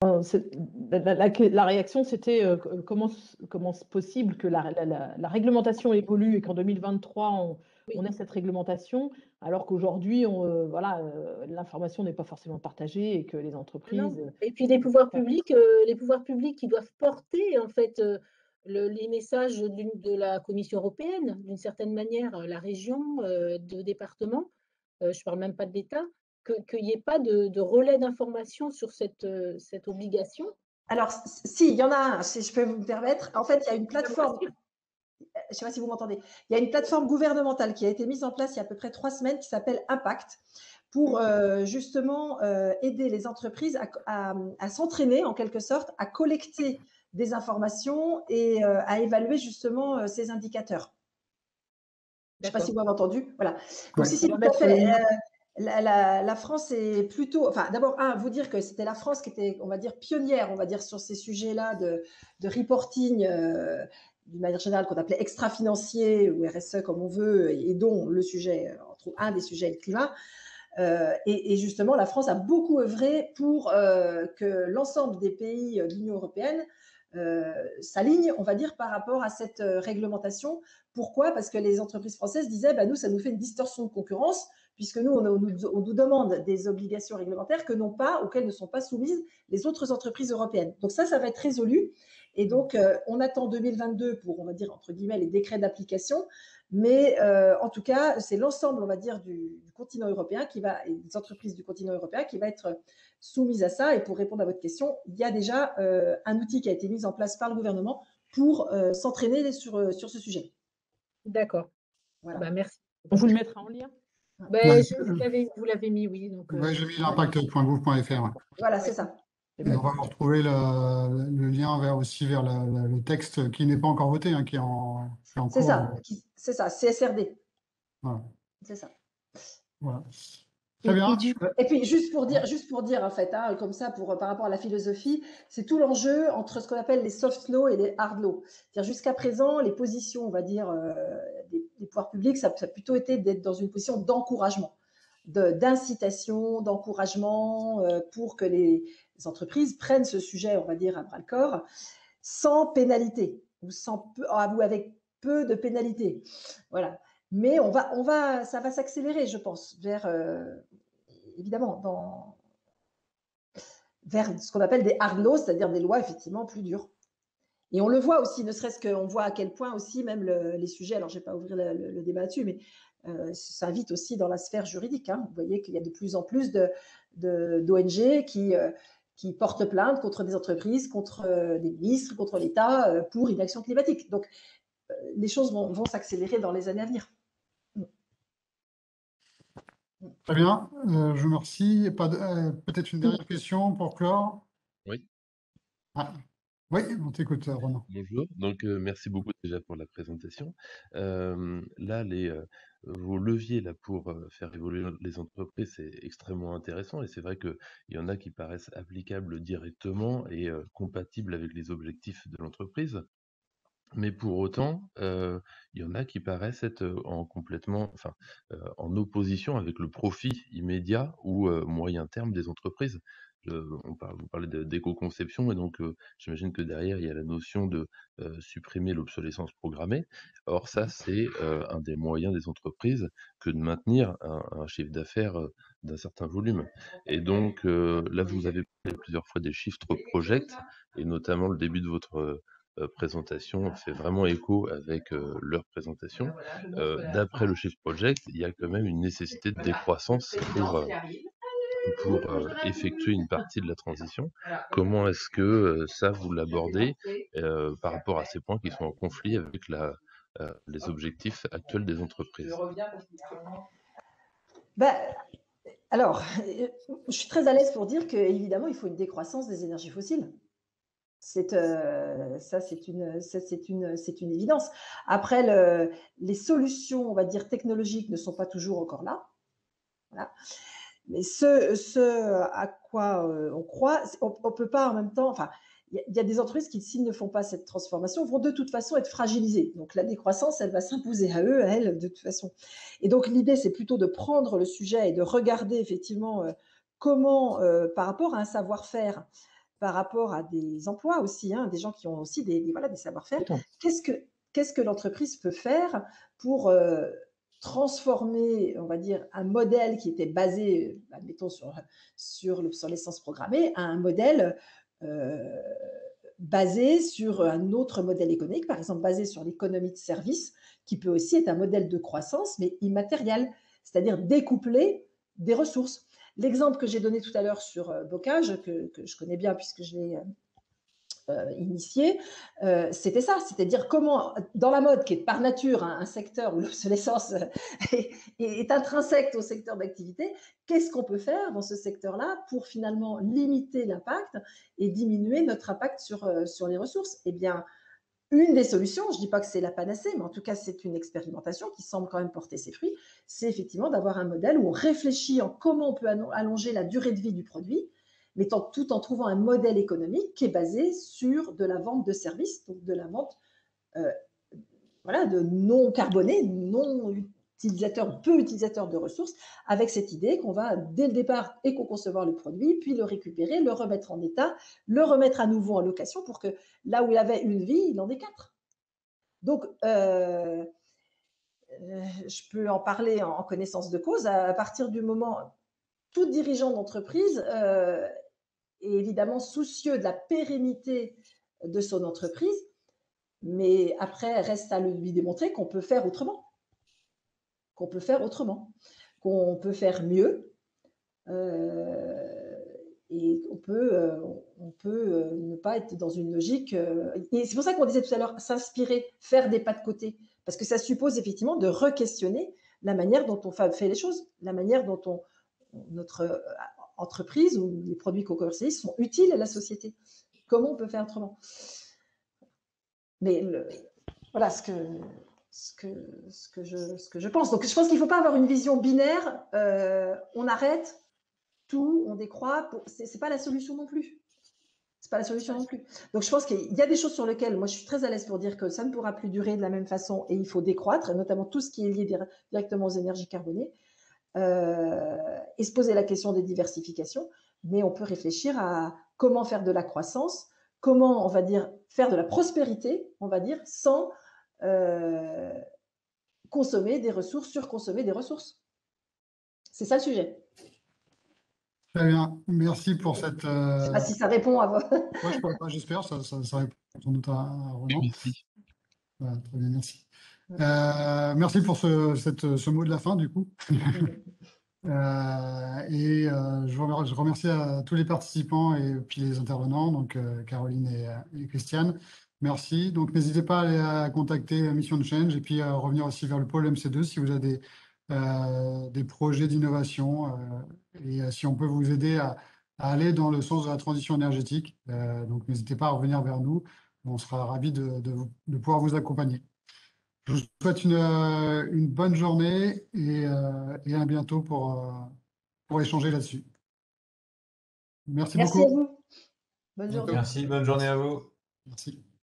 [SPEAKER 2] La réaction, c'était comment c'est possible que la réglementation évolue et qu'en 2023, on ait cette réglementation, alors qu'aujourd'hui, voilà, l'information n'est pas forcément partagée et que les entreprises...
[SPEAKER 6] Non. Et puis les pouvoirs publics qui doivent porter en fait les messages de la Commission européenne, d'une certaine manière, la région, de département, je ne parle même pas de l'État, qu'il n'y ait pas de relais d'information sur cette obligation.
[SPEAKER 1] Alors, si, il y en a un, si je peux me permettre. En fait, il y a une plateforme, je ne sais pas si vous m'entendez, il y a une plateforme gouvernementale qui a été mise en place il y a à peu près 3 semaines qui s'appelle Impact pour justement aider les entreprises à s'entraîner en quelque sorte, à collecter des informations et à évaluer justement ces indicateurs. Je ne sais pas si vous m'avez entendu. Voilà. Donc,
[SPEAKER 3] Ouais.
[SPEAKER 1] si, tout à fait. La France est plutôt. Enfin, d'abord, vous dire que c'était la France qui était, on va dire, pionnière, on va dire, sur ces sujets-là de reporting, d'une manière générale, qu'on appelait extra-financier ou RSE, comme on veut, et dont le sujet, entre autres, un des sujets est le climat. Et justement, la France a beaucoup œuvré pour que l'ensemble des pays de l'Union européenne s'alignent, on va dire, par rapport à cette réglementation. Pourquoi? Parce que les entreprises françaises disaient, nous, ça nous fait une distorsion de concurrence, puisque nous, on nous demande des obligations réglementaires auxquelles ne sont pas soumises les autres entreprises européennes. Donc ça va être résolu. Et donc, on attend 2022 pour, on va dire, entre guillemets, les décrets d'application. Mais en tout cas, c'est l'ensemble, on va dire, du continent européen et des entreprises du continent européen qui va être soumise à ça. Et pour répondre à votre question, il y a déjà un outil qui a été mis en place par le gouvernement pour s'entraîner sur ce sujet.
[SPEAKER 6] D'accord.
[SPEAKER 1] Voilà.
[SPEAKER 6] Merci.
[SPEAKER 2] On vous le mettra en lien.
[SPEAKER 6] Vous l'avez mis, oui.
[SPEAKER 3] Oui, j'ai mis l'impact.gouv.fr.
[SPEAKER 1] Voilà, c'est ça.
[SPEAKER 3] Et on va retrouver le lien vers le texte qui n'est pas encore voté, qui est en cours.
[SPEAKER 1] C'est ça, CSRD.
[SPEAKER 3] Voilà.
[SPEAKER 1] C'est ça.
[SPEAKER 3] Voilà. Très bien.
[SPEAKER 1] Et puis, juste pour dire en fait, comme ça, par rapport à la philosophie, c'est tout l'enjeu entre ce qu'on appelle les soft laws et les hard laws. C'est-à-dire, jusqu'à présent, les positions, on va dire, des pouvoirs publics, ça a plutôt été d'être dans une position d'encouragement, d'incitation, d'encouragement pour que les entreprises prennent ce sujet, on va dire, à bras-le-corps, sans pénalité, ou avec peu de pénalité. Voilà. Mais ça va s'accélérer, je pense, vers, évidemment, vers ce qu'on appelle des hard laws, c'est-à-dire des lois effectivement plus dures. Et on le voit aussi, ne serait-ce qu'on voit à quel point aussi même les sujets, alors je ne vais pas ouvrir le débat là-dessus, mais s'invite aussi dans la sphère juridique. Hein. Vous voyez qu'il y a de plus en plus d'ONG qui portent plainte contre des entreprises, contre des ministres, contre l'État pour inaction climatique. Donc, les choses vont s'accélérer dans les années à venir.
[SPEAKER 3] Très bien, je vous remercie. Peut-être une dernière question pour clore?
[SPEAKER 5] Oui.
[SPEAKER 3] Ah, oui, on t'écoute, Romain.
[SPEAKER 5] Bonjour, donc merci beaucoup déjà pour la présentation. Là, vos leviers là, pour faire évoluer les entreprises, c'est extrêmement intéressant et c'est vrai qu'il y en a qui paraissent applicables directement et compatibles avec les objectifs de l'entreprise. Mais pour autant, il y en a qui paraissent être en opposition avec le profit immédiat ou moyen terme des entreprises. Vous parlez d'éco-conception et donc j'imagine que derrière, il y a la notion de supprimer l'obsolescence programmée. Or, ça, c'est un des moyens des entreprises que de maintenir un chiffre d'affaires d'un certain volume. Et donc, là, vous avez parlé plusieurs fois des shift projects et notamment le début de votre présentation fait vraiment écho avec leur présentation. D'après le Shift Project, il y a quand même une nécessité de décroissance pour effectuer une partie de la transition. Comment est-ce que ça, vous l'abordez par rapport à ces points qui sont en conflit avec les objectifs actuels des entreprises?
[SPEAKER 1] Alors, je suis très à l'aise pour dire qu'évidemment, il faut une décroissance des énergies fossiles. C'est une évidence. Après, les solutions, on va dire, technologiques ne sont pas toujours encore là. Voilà. Mais ce à quoi on croit, on ne peut pas en même temps… Enfin, il y a des entreprises qui, s'ils ne font pas cette transformation, vont de toute façon être fragilisées. Donc, la décroissance, elle va s'imposer à eux, à elles, de toute façon. Et donc, l'idée, c'est plutôt de prendre le sujet et de regarder effectivement comment, par rapport à un savoir-faire, par rapport à des emplois aussi, hein, des gens qui ont aussi des savoir-faire, qu'est-ce que l'entreprise peut faire pour transformer, on va dire, un modèle qui était basé, admettons, sur l'obsolescence programmée, à un modèle basé sur un autre modèle économique, par exemple basé sur l'économie de service, qui peut aussi être un modèle de croissance, mais immatériel, c'est-à-dire découplé des ressources. L'exemple que j'ai donné tout à l'heure sur Bocage, que je connais bien puisque je l'ai initié, c'était ça, c'est-à-dire comment, dans la mode, qui est par nature un secteur où l'obsolescence est intrinsèque au secteur d'activité, qu'est-ce qu'on peut faire dans ce secteur-là pour finalement limiter l'impact et diminuer notre impact sur les ressources? Eh bien, une des solutions, je ne dis pas que c'est la panacée, mais en tout cas, c'est une expérimentation qui semble quand même porter ses fruits, c'est effectivement d'avoir un modèle où on réfléchit en comment on peut allonger la durée de vie du produit, mais tout en trouvant un modèle économique qui est basé sur de la vente de services, donc de la vente de non carbonés, peu utilisateurs de ressources, avec cette idée qu'on va, dès le départ, éco-concevoir le produit, puis le récupérer, le remettre en état, le remettre à nouveau en location pour que là où il avait une vie, il en ait 4. Donc, je peux en parler en connaissance de cause. À partir du moment, tout dirigeant d'entreprise est évidemment soucieux de la pérennité de son entreprise, mais après, reste à lui démontrer qu'on peut faire autrement. Qu'on peut faire mieux, et on peut ne pas être dans une logique… et c'est pour ça qu'on disait tout à l'heure, s'inspirer, faire des pas de côté, parce que ça suppose effectivement de re-questionner la manière dont on fait les choses, la manière dont notre entreprise ou les produits qu'on commercialise sont utiles à la société. Comment on peut faire autrement? Mais voilà ce que je pense. Donc, je pense qu'il ne faut pas avoir une vision binaire. On arrête tout, on décroît. Ce n'est pas la solution non plus. Donc, je pense qu'il y a des choses sur lesquelles, moi, je suis très à l'aise pour dire que ça ne pourra plus durer de la même façon et il faut décroître, notamment tout ce qui est lié directement aux énergies carbonées, et se poser la question des diversifications. Mais on peut réfléchir à comment faire de la croissance, comment, on va dire, faire de la prospérité, on va dire, sans consommer des ressources, surconsommer des ressources. C'est ça le sujet.
[SPEAKER 3] Très bien, merci pour cette…
[SPEAKER 1] Je ne sais pas si ça répond à vos…
[SPEAKER 3] Ouais, j'espère, ça répond sans doute à Ronan.
[SPEAKER 5] Merci.
[SPEAKER 3] Voilà, très bien, merci. Merci pour ce mot de la fin, du coup. Je remercie à tous les participants et puis les intervenants, donc Caroline et Christiane. Merci. Donc, n'hésitez pas à aller contacter Mission Change et puis à revenir aussi vers le pôle MC2 si vous avez des projets d'innovation et si on peut vous aider à aller dans le sens de la transition énergétique. Donc, n'hésitez pas à revenir vers nous. On sera ravis de pouvoir vous accompagner. Je vous souhaite une bonne journée et à bientôt pour échanger là-dessus. Merci
[SPEAKER 7] Merci à
[SPEAKER 3] beaucoup.
[SPEAKER 7] vous. Bonne
[SPEAKER 3] À bientôt.
[SPEAKER 7] journée.
[SPEAKER 8] Merci, bonne journée à vous.
[SPEAKER 3] Merci.